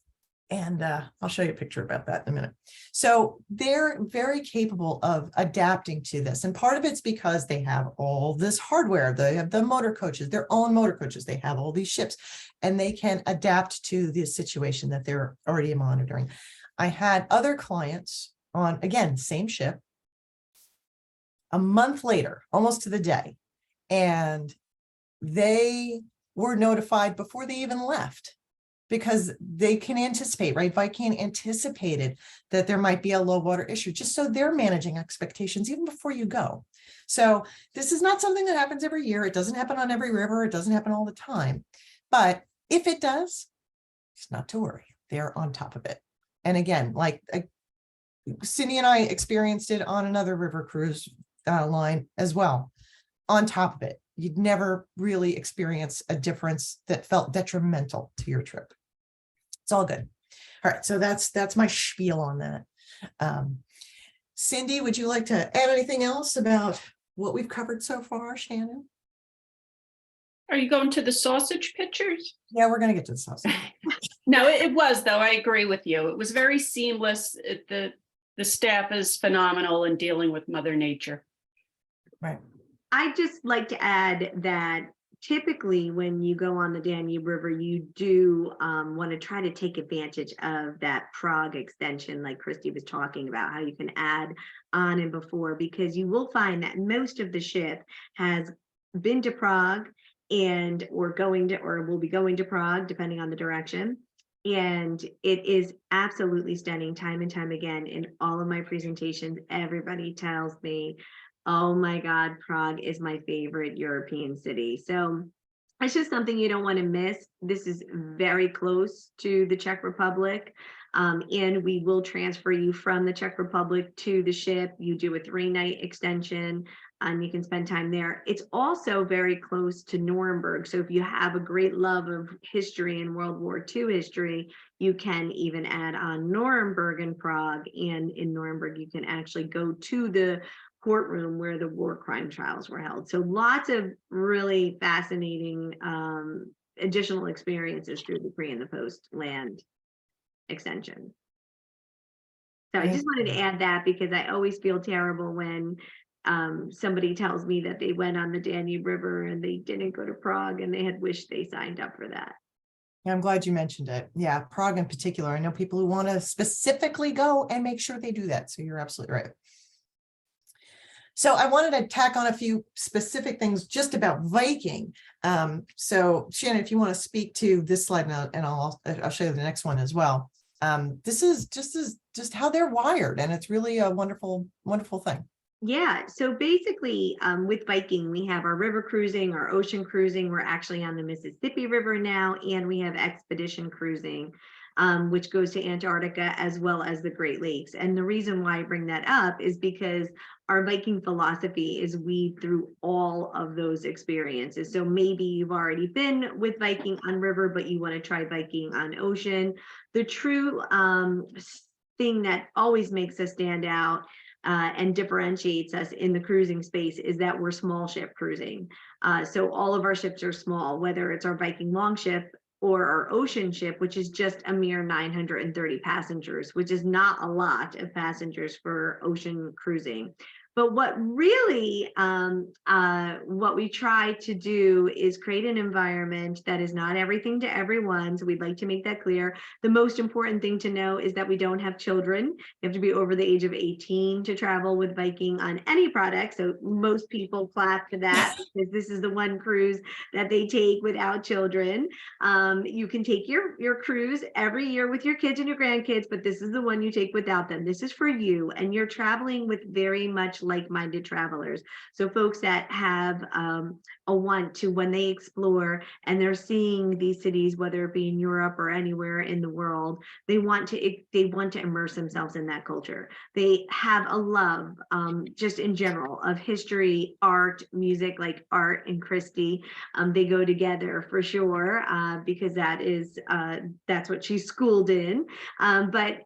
And I'll show you a picture about that in a minute. So they're very capable of adapting to this. And part of it's because they have all this hardware. They have the motor coaches, their own motor coaches. They have all these ships, and they can adapt to the situation that they're already monitoring. I had other clients on, again, same ship, a month later, almost to the day, and they were notified before they even left, because they can anticipate, right? Viking anticipated that there might be a low water issue, just so they're managing expectations even before you go. So this is not something that happens every year. It doesn't happen on every river. It doesn't happen all the time. But if it does, it's not to worry. They're on top of it. And again, like Cindy and I experienced it on another river cruise line as well, on top of it. You'd never really experience a difference that felt detrimental to your trip. It's all good. All right, so that's my spiel on that. Cindy, would you like to add anything else about what we've covered so far, Shannon? Are you going to the sausage pictures? Yeah, we're going to get to the sausage. No, it was, though. I agree with you. It was very seamless. The staff is phenomenal in dealing with Mother Nature. Right. I'd just like to add that typically when you go on the Danube River, you do want to try to take advantage of that Prague extension, like Christy was talking about, how you can add on and before, because you will find that most of the ship has been to Prague and or will be going to Prague, depending on the direction. And it is absolutely stunning. Time and time again in all of my presentations, everybody tells me, oh my God, Prague is my favorite European city. So it's just something you don't want to miss. This is very close to the Czech Republic. And we will transfer you from the Czech Republic to the ship. You do a 3-night extension, and you can spend time there. It's also very close to Nuremberg. So if you have a great love of history and World War II history, you can even add on Nuremberg and Prague. And in Nuremberg, you can actually go to the courtroom where the war crime trials were held. So lots of really fascinating additional experiences through the pre and the post land extension. So I just wanted to add that, because I always feel terrible when somebody tells me that they went on the Danube River and they didn't go to Prague and they had wished they signed up for that. Yeah, I'm glad you mentioned it. Yeah, Prague in particular. I know people who want to specifically go and make sure they do that. So you're absolutely right. So I wanted to tack on a few specific things just about Viking. So Shannon, if you want to speak to this slide, and I'll show you the next one as well. This is just how they're wired, and it's really a wonderful, wonderful thing. Yeah, so basically with Viking, we have our river cruising, our ocean cruising. We're actually on the Mississippi River now, and we have expedition cruising, which goes to Antarctica as well as the Great Lakes. And the reason why I bring that up is because our Viking philosophy is weave through all of those experiences. So maybe you've already been with Viking on river, but you want to try Viking on ocean. The true thing that always makes us stand out and differentiates us in the cruising space is that we're small ship cruising. So all of our ships are small, whether it's our Viking Longship or our ocean ship, which is just a mere 930 passengers, which is not a lot of passengers for ocean cruising. But what really, what we try to do is create an environment that is not everything to everyone. So we'd like to make that clear. The most important thing to know is that we don't have children. You have to be over the age of 18 to travel with Viking on any product. So most people clap to that because this is the one cruise that they take without children. You can take your cruise every year with your kids and your grandkids, but this is the one you take without them. This is for you, and you're traveling with very much like-minded travelers. So folks that have a want to, when they explore and they're seeing these cities, whether it be in Europe or anywhere in the world, they want to immerse themselves in that culture. They have a love just in general of history, art, music, like Art and Christy. They go together for sure because that's what she's schooled in. But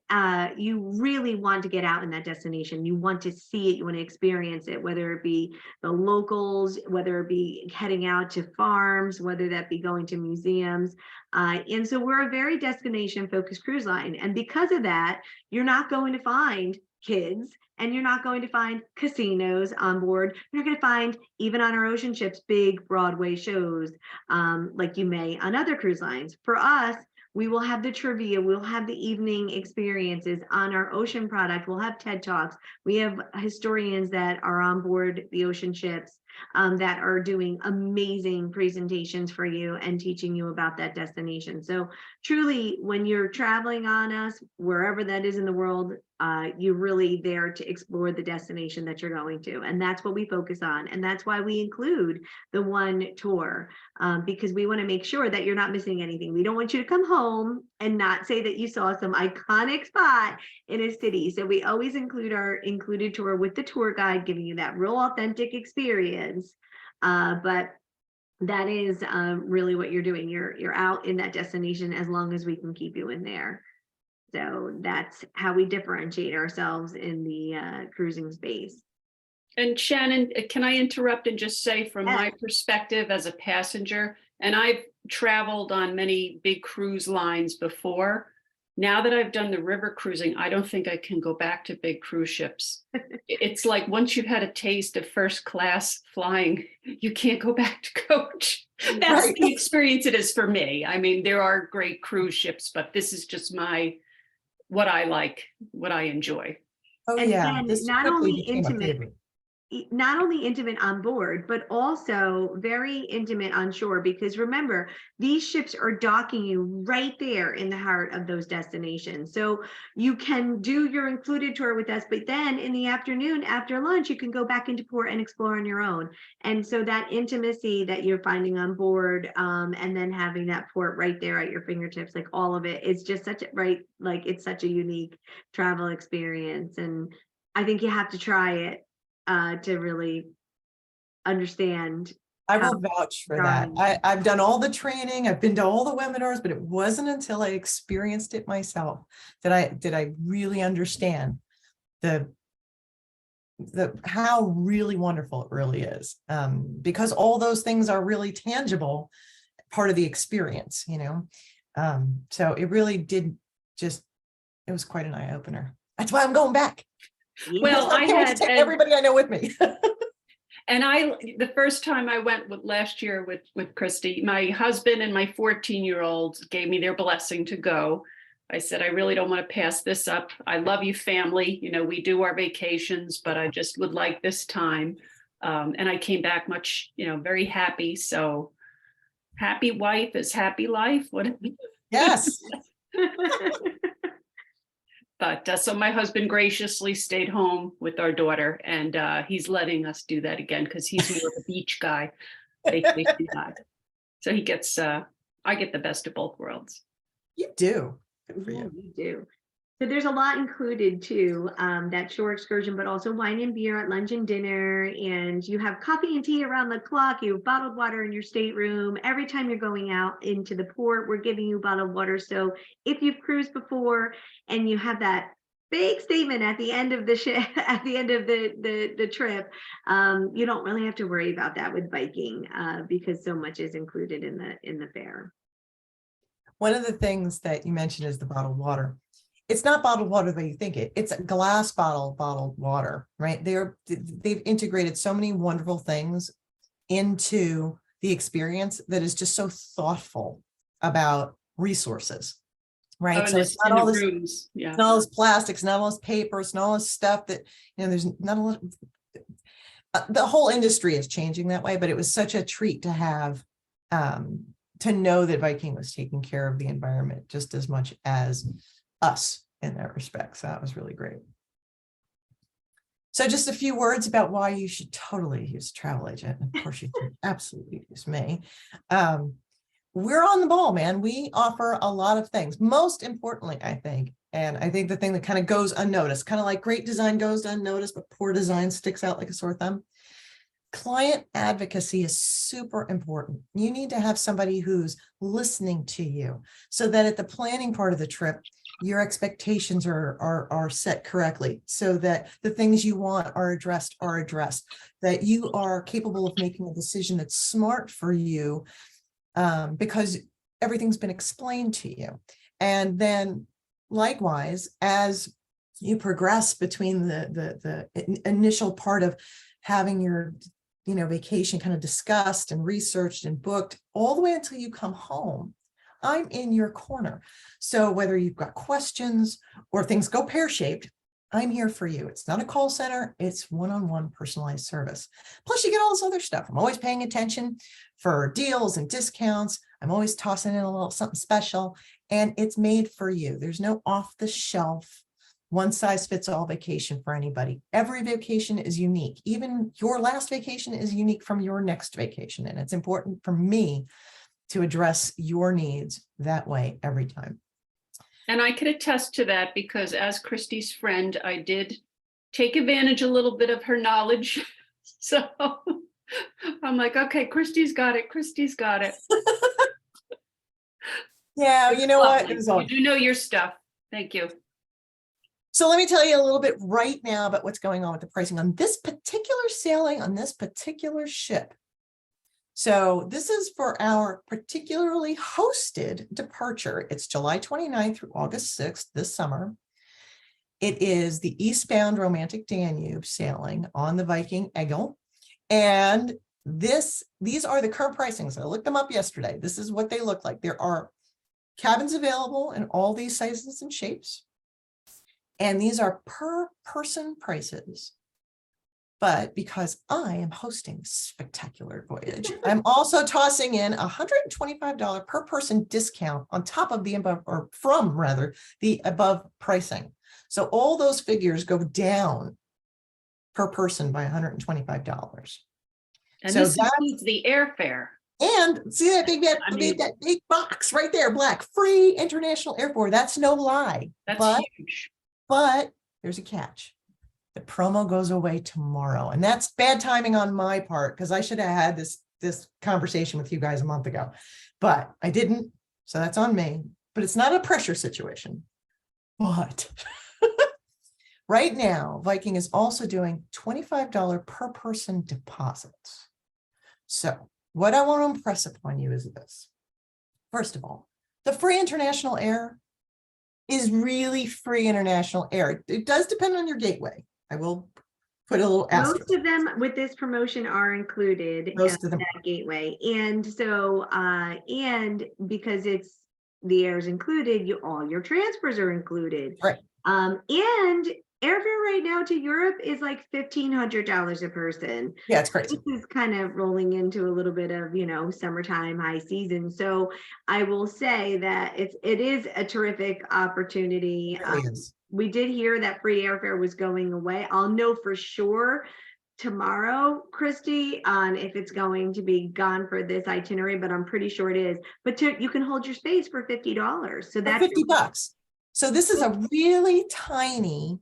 you really want to get out in that destination. You want to see it. You want to experience it, whether it be the locals, whether it be heading out to farms, whether that be going to museums. And so we're a very destination focused cruise line. And because of that, you're not going to find kids, and you're not going to find casinos on board. You're going to find, even on our ocean ships, big Broadway shows, like you may on other cruise lines. For us, we will have the trivia, we'll have the evening experiences on our ocean product, we'll have TED Talks. We have historians that are on board the ocean ships that are doing amazing presentations for you and teaching you about that destination. So truly, when you're traveling on us, wherever that is in the world, you're really there to explore the destination that you're going to. And that's what we focus on. And that's why we include the one tour, because we want to make sure that you're not missing anything. We don't want you to come home and not say that you saw some iconic spot in a city. So we always include our included tour with the tour guide, giving you that real authentic experience. But that is really what you're doing. You're out in that destination as long as we can keep you in there. So that's how we differentiate ourselves in the cruising space. And Shannon, can I interrupt and just say, from my perspective as a passenger, and I've traveled on many big cruise lines before. Now that I've done the river cruising, I don't think I can go back to big cruise ships. It's like once you've had a taste of first class flying, you can't go back to coach. That's Right. the experience it is for me. I mean, there are great cruise ships, but this is just what I like, what I enjoy. Oh, And yeah. then This not quickly only became a intimate, favorite. not only intimate on board, but also very intimate on shore, because remember, these ships are docking you right there in the heart of those destinations. So you can do your included tour with us, but then in the afternoon after lunch, you can go back into port and explore on your own. And so that intimacy that you're finding on board, and then having that port right there at your fingertips, like all of it, is just such a like it's such a unique travel experience. And I think you have to try it to really understand. I how will vouch for charming. that. I've done all the training, I've been to all the webinars, but it wasn't until I experienced it myself that I really understand the how really wonderful it really is. Because all those things are really tangible, part of the experience, you know. So it really did it was quite an eye-opener. That's why I'm going back. Well, I can't wait to had take everybody I know with me. And the first time I went last year with Christy, my husband and my 14-year-old gave me their blessing to go. I said, I really don't want to pass this up. I love you, family. You know, we do our vacations, but I just would like this time. And I came back very happy. So happy wife is happy life. Yes. But so my husband graciously stayed home with our daughter, and he's letting us do that again because he's more of a beach guy, vacation guy. So he gets, I get the best of both worlds. You do. Good for Yeah, you. you do. So there's a lot included too, that shore excursion, but also wine and beer at lunch and dinner. And you have coffee and tea around the clock. You have bottled water in your stateroom. Every time you're going out into the port, we're giving you bottled water. So if you've cruised before and you have that big statement at the end of the at the end of the trip, you don't really have to worry about that with Viking, because so much is included in the fare. One of the things that you mentioned is the bottled water. It's not bottled water the way you think it. It's a glass bottled water, right? They've integrated so many wonderful things into the experience that is just so thoughtful about resources, right? So it's not all this, rooms. Yeah. not all this plastics, not all this papers, not all this stuff that, you know, there's not a lot. The whole industry is changing that way, but it was such a treat to have, to know that Viking was taking care of the environment just as much as us in that respect. So that was really great. So just a few words about why you should totally use a travel agent. And of course, you should absolutely use me. We're on the ball, man. We offer a lot of things. Most importantly, I think, and I think the thing that kind of goes unnoticed, kind of like great design goes unnoticed, but poor design sticks out like a sore thumb. client advocacy is super important. You need to have somebody who's listening to you so that at the planning part of the trip, your expectations are set correctly, so that the things you want are addressed, that you are capable of making a decision that's smart for you, because everything's been explained to you. And then likewise, as you progress between the initial part of having your vacation kind of discussed and researched and booked, all the way until you come home, I'm in your corner. So whether you've got questions or things go pear-shaped, I'm here for you. It's not a call center, it's one-on-one personalized service. Plus you get all this other stuff. I'm always paying attention for deals and discounts. I'm always tossing in a little something special, and it's made for you. There's no off-the-shelf, one-size-fits-all vacation for anybody. Every vacation is unique. Even your last vacation is unique from your next vacation. And it's important for me to address your needs that way every time. And I can attest to that, because as Christy's friend, I did take advantage a little bit of her knowledge. So I'm like, okay, Christy's got it. Christy's got it. Yeah, you know what? You do know your stuff. Thank you. So let me tell you a little bit right now about what's going on with the pricing on this particular sailing on this particular ship. So this is for our particularly hosted departure. It's July 29th through August 6th this summer. It is the eastbound romantic Danube sailing on the Viking Eagle. And these are the current pricings. I looked them up yesterday. This is what they look like. There are cabins available in all these sizes and shapes. And these are per person prices. But because I am hosting Spectacular Voyage, I'm also tossing in $125 per person discount on top of the above, or from rather, the above pricing. So all those figures go down per person by $125. And so this includes the airfare. And see that big box right there, black, free international airport. That's no lie. That's huge. But there's a catch. The promo goes away tomorrow. And that's bad timing on my part, because I should have had this conversation with you guys a month ago. But I didn't. So that's on me. But it's not a pressure situation. But right now, Viking is also doing $25 per person deposits. So what I want to impress upon you is this. First of all, the free international air is really free international air. It does depend on your gateway. I will put a little asterisk. Most of them with this promotion are included in that gateway. And so, and because it's the air is included, all your transfers are included. Right. And airfare right now to Europe is like $1,500 a person. Yeah, it's crazy. This is kind of rolling into a little bit of, summertime, high season. So I will say that it is a terrific opportunity. It really is. We did hear that free airfare was going away. I'll know for sure tomorrow, Christy, on if it's going to be gone for this itinerary, but I'm pretty sure it is. But you can hold your space for $50. So that's $50. So this is a really tiny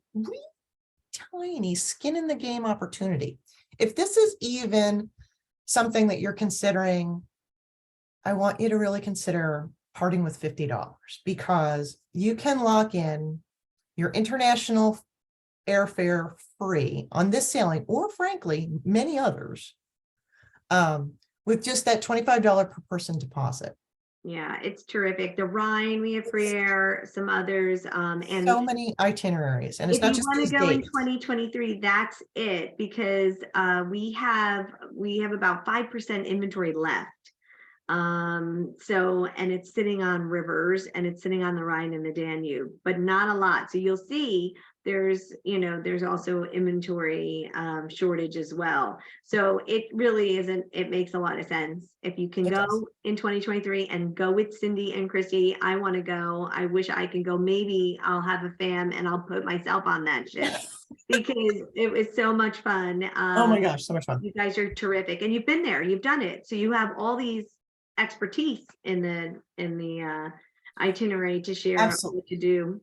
skin in the game opportunity. If this is even something that you're considering, I want you to really consider parting with $50, because you can lock in your international airfare free on this sailing, or frankly, many others, with just that $25 per person deposit. Yeah, it's terrific. The Rhine, we have free air, some others, and so many itineraries. And it's not just if you want to go dates. in 2023, that's it, because we have about 5% inventory left. So, and it's sitting on rivers, and it's sitting on the Rhine and the Danube, but not a lot. So you'll see there's also inventory shortage as well. So it really isn't, it makes a lot of sense. If you can go in 2023 and go with Cindy and Christy, I want to go. I wish I could go. Maybe I'll have a fam and I'll put myself on that ship because it was so much fun. Oh my gosh, so much fun. You guys are terrific, and you've been there, you've done it. So you have all these expertise in the itinerary to share. Absolutely. What to do.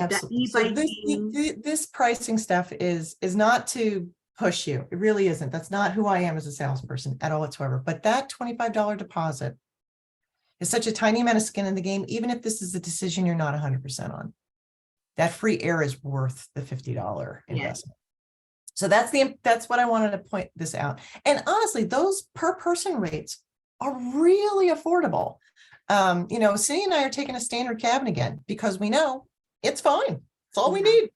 Absolutely. So this pricing stuff is not to push you. It really isn't. That's not who I am as a salesperson at all whatsoever. But that $25 deposit is such a tiny amount of skin in the game, even if this is a decision you're not 100% on. That free air is worth the $50 investment. So that's what I wanted to point this out. And honestly, those per person rates are really affordable. Cindy and I are taking a standard cabin again because we know it's fine. It's all we need,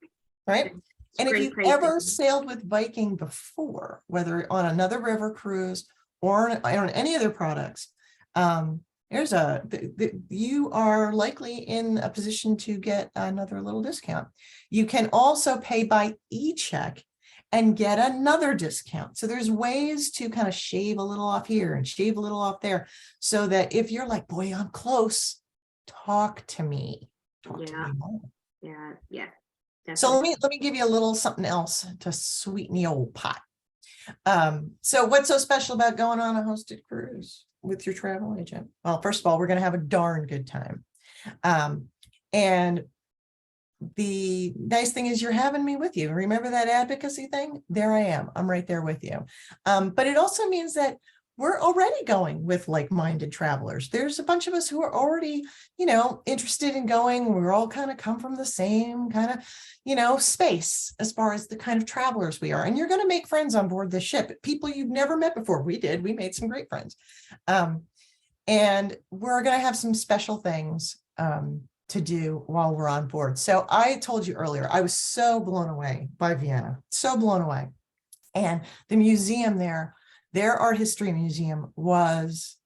right? And if you've ever sailed with Viking before, whether on another river cruise or on any other products, you are likely in a position to get another little discount. You can also pay by e-check and get another discount. So there's ways to kind of shave a little off here and shave a little off there, so that if you're like, boy, I'm close, talk to me. Talk to me more. Yeah. So let me give you a little something else to sweeten the old pot. So what's so special about going on a hosted cruise with your travel agent? Well, first of all, we're going to have a darn good time. And the nice thing is you're having me with you. Remember that advocacy thing? There I am. I'm right there with you. But it also means that we're already going with like-minded travelers. There's a bunch of us who are already, interested in going. We're all kind of come from the same kind of, space as far as the kind of travelers we are. And you're going to make friends on board the ship. People you've never met before. We did. We made some great friends. And we're going to have some special things to do while we're on board. So I told you earlier, I was so blown away by Vienna, so blown away. And the museum there, their art history museum, was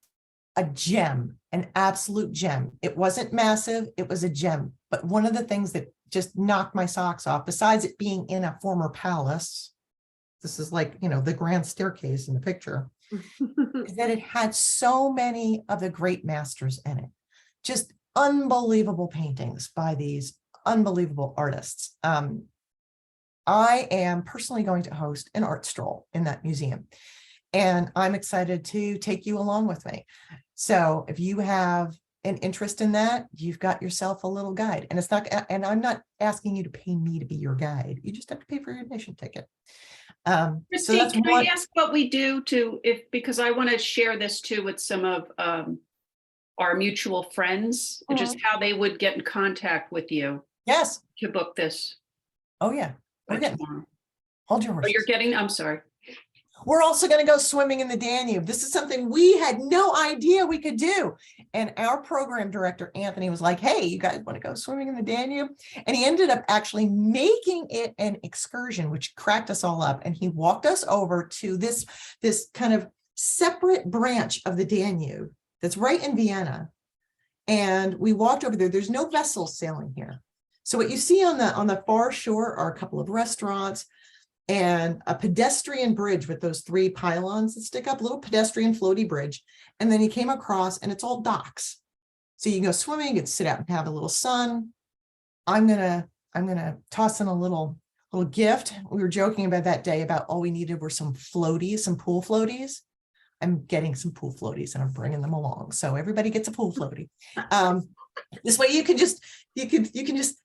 a gem, an absolute gem. It wasn't massive, it was a gem. But one of the things that just knocked my socks off, besides it being in a former palace, this is like, the grand staircase in the picture, is that it had so many of the great masters in it. Just unbelievable paintings by these unbelievable artists. I am personally going to host an art stroll in that museum, and I'm excited to take you along with me. So if you have an interest in that, you've got yourself a little guide. And I'm not asking you to pay me to be your guide. You just have to pay for your admission ticket. Christy, can I ask what we do because I want to share this too with some of our mutual friends, just how they would get in contact with you. Yes. To book this. Oh yeah. Hold your horses. Oh, you're getting, I'm sorry. We're also going to go swimming in the Danube. This is something we had no idea we could do. And our program director, Anthony, was like, hey, you guys want to go swimming in the Danube? And he ended up actually making it an excursion, which cracked us all up. And he walked us over to this kind of separate branch of the Danube that's right in Vienna. And we walked over there. There's no vessels sailing here. So what you see on the far shore are a couple of restaurants and a pedestrian bridge with those 3 pylons that stick up, little pedestrian floaty bridge. And then you came across, and it's all docks. So you can go swimming and sit out and have a little sun. I'm gonna toss in a little gift. We were joking about that day about all we needed were some floaties, some pool floaties. I'm getting some pool floaties and I'm bringing them along. So everybody gets a pool floaty. This way you can just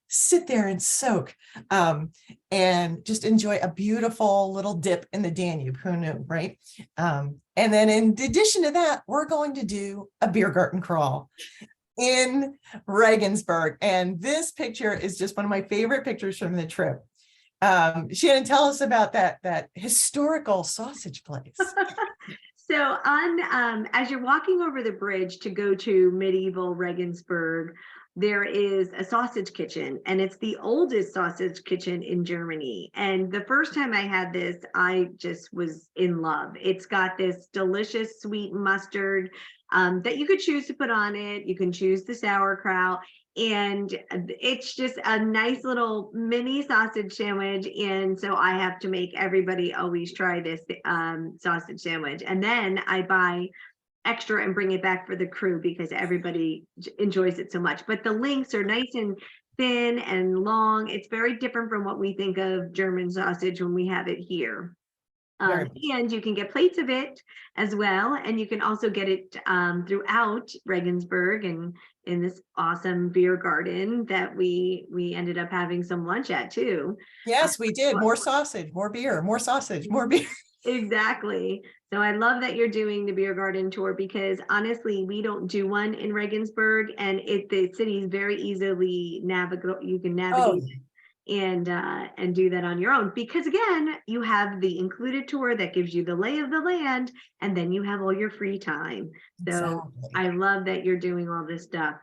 sit there and soak and just enjoy a beautiful little dip in the Danube. Who knew, right? And then in addition to that, we're going to do a beer garden crawl in Regensburg. And this picture is just one of my favorite pictures from the trip. Shannon, tell us about that historical sausage place. So as you're walking over the bridge to go to medieval Regensburg, there is a sausage kitchen, and it's the oldest sausage kitchen in Germany. And the first time I had this, I just was in love. It's got this delicious sweet mustard that you could choose to put on it. You can choose the sauerkraut. And it's just a nice little mini sausage sandwich. And so I have to make everybody always try this sausage sandwich. And then I buy extra and bring it back for the crew because everybody enjoys it so much. But the links are nice and thin and long. It's very different from what we think of German sausage when we have it here. Very much. And you can get plates of it as well. And you can also get it throughout Regensburg and in this awesome beer garden that we ended up having some lunch at too. Yes, we did. More sausage, more beer, more sausage, more beer. Exactly. So I love that you're doing the beer garden tour, because honestly, we don't do one in Regensburg, and the city is very easily navigable. You can navigate and do that on your own, because again, you have the included tour that gives you the lay of the land, and then you have all your free time. So Exactly. I love that you're doing all this stuff.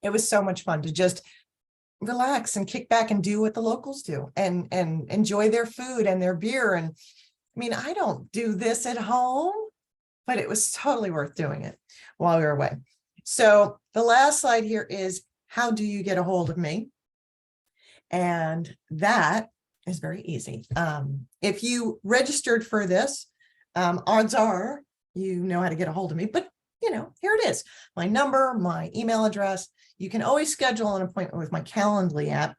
It was so much fun to just relax and kick back and do what the locals do and enjoy their food and their beer. And I mean, I don't do this at home, but it was totally worth doing it while we were away. So the last slide here is, how do you get a hold of me? And that is very easy. If you registered for this, odds are you know how to get a hold of me, but you know, here it is, my number, my email address. You can always schedule an appointment with my Calendly app.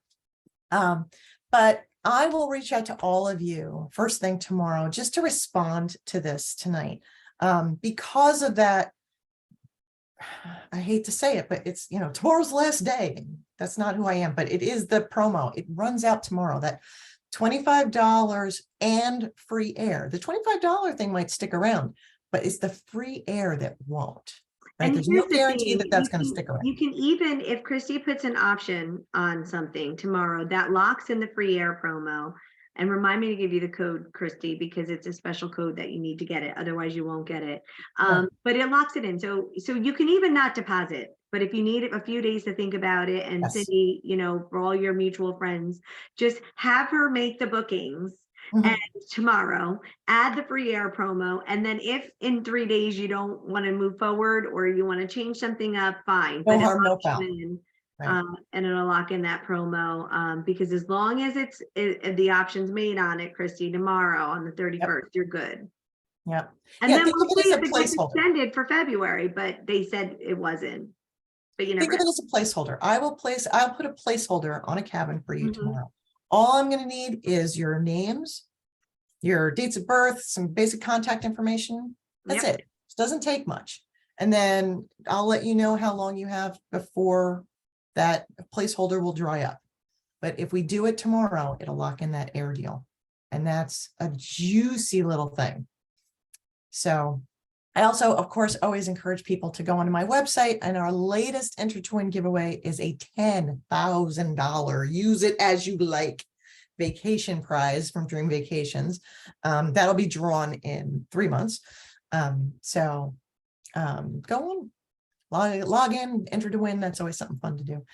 But I will reach out to all of you first thing tomorrow just to respond to this tonight. Because of that, I hate to say it, but it's, you know, tomorrow's last day. That's not who I am, but it is the promo. It runs out tomorrow, that $25 and free air. The $25 thing might stick around, but it's the free air that won't. Right? And There's no here's the guarantee thing, that that's going to stick around. You can, even if Christy puts an option on something tomorrow that locks in the free air promo, and remind me to give you the code, Christy, because it's a special code that you need to get it. Otherwise you won't get it. Right. But it locks it in. So you can even not deposit, but if you need a few days to think about it, and Yes. Cindy, you know, for all your mutual friends, just have her make the bookings. Mhm. And tomorrow, add the free air promo. And then if in 3 days you don't want to move forward, or you want to change something up, fine. No But harm, no it'll foul. lock you in, Right. and it'll lock in that promo, because as long as the option's made on it, Christy, tomorrow on the 31st, you're good. Yep. And Yeah, then think we'll of it see as if a it gets placeholder. extended for February, but they said it wasn't. But you Think never of it as a placeholder. I'll put a placeholder on a cabin for you Mhm. tomorrow. All I'm going to need is your names, your dates of birth, some basic contact information. That's Yep. it. It doesn't take much. And then I'll let you know how long you have before that placeholder will dry up. But if we do it tomorrow, it'll lock in that air deal. And that's a juicy little thing. So I also, of course, always encourage people to go onto my website, and our latest Enter to Win giveaway is a $10,000 use it as you like vacation prize from Dream Vacations. That'll be drawn in 3 months. So go on, log in, Enter to Win. That's always something fun to do.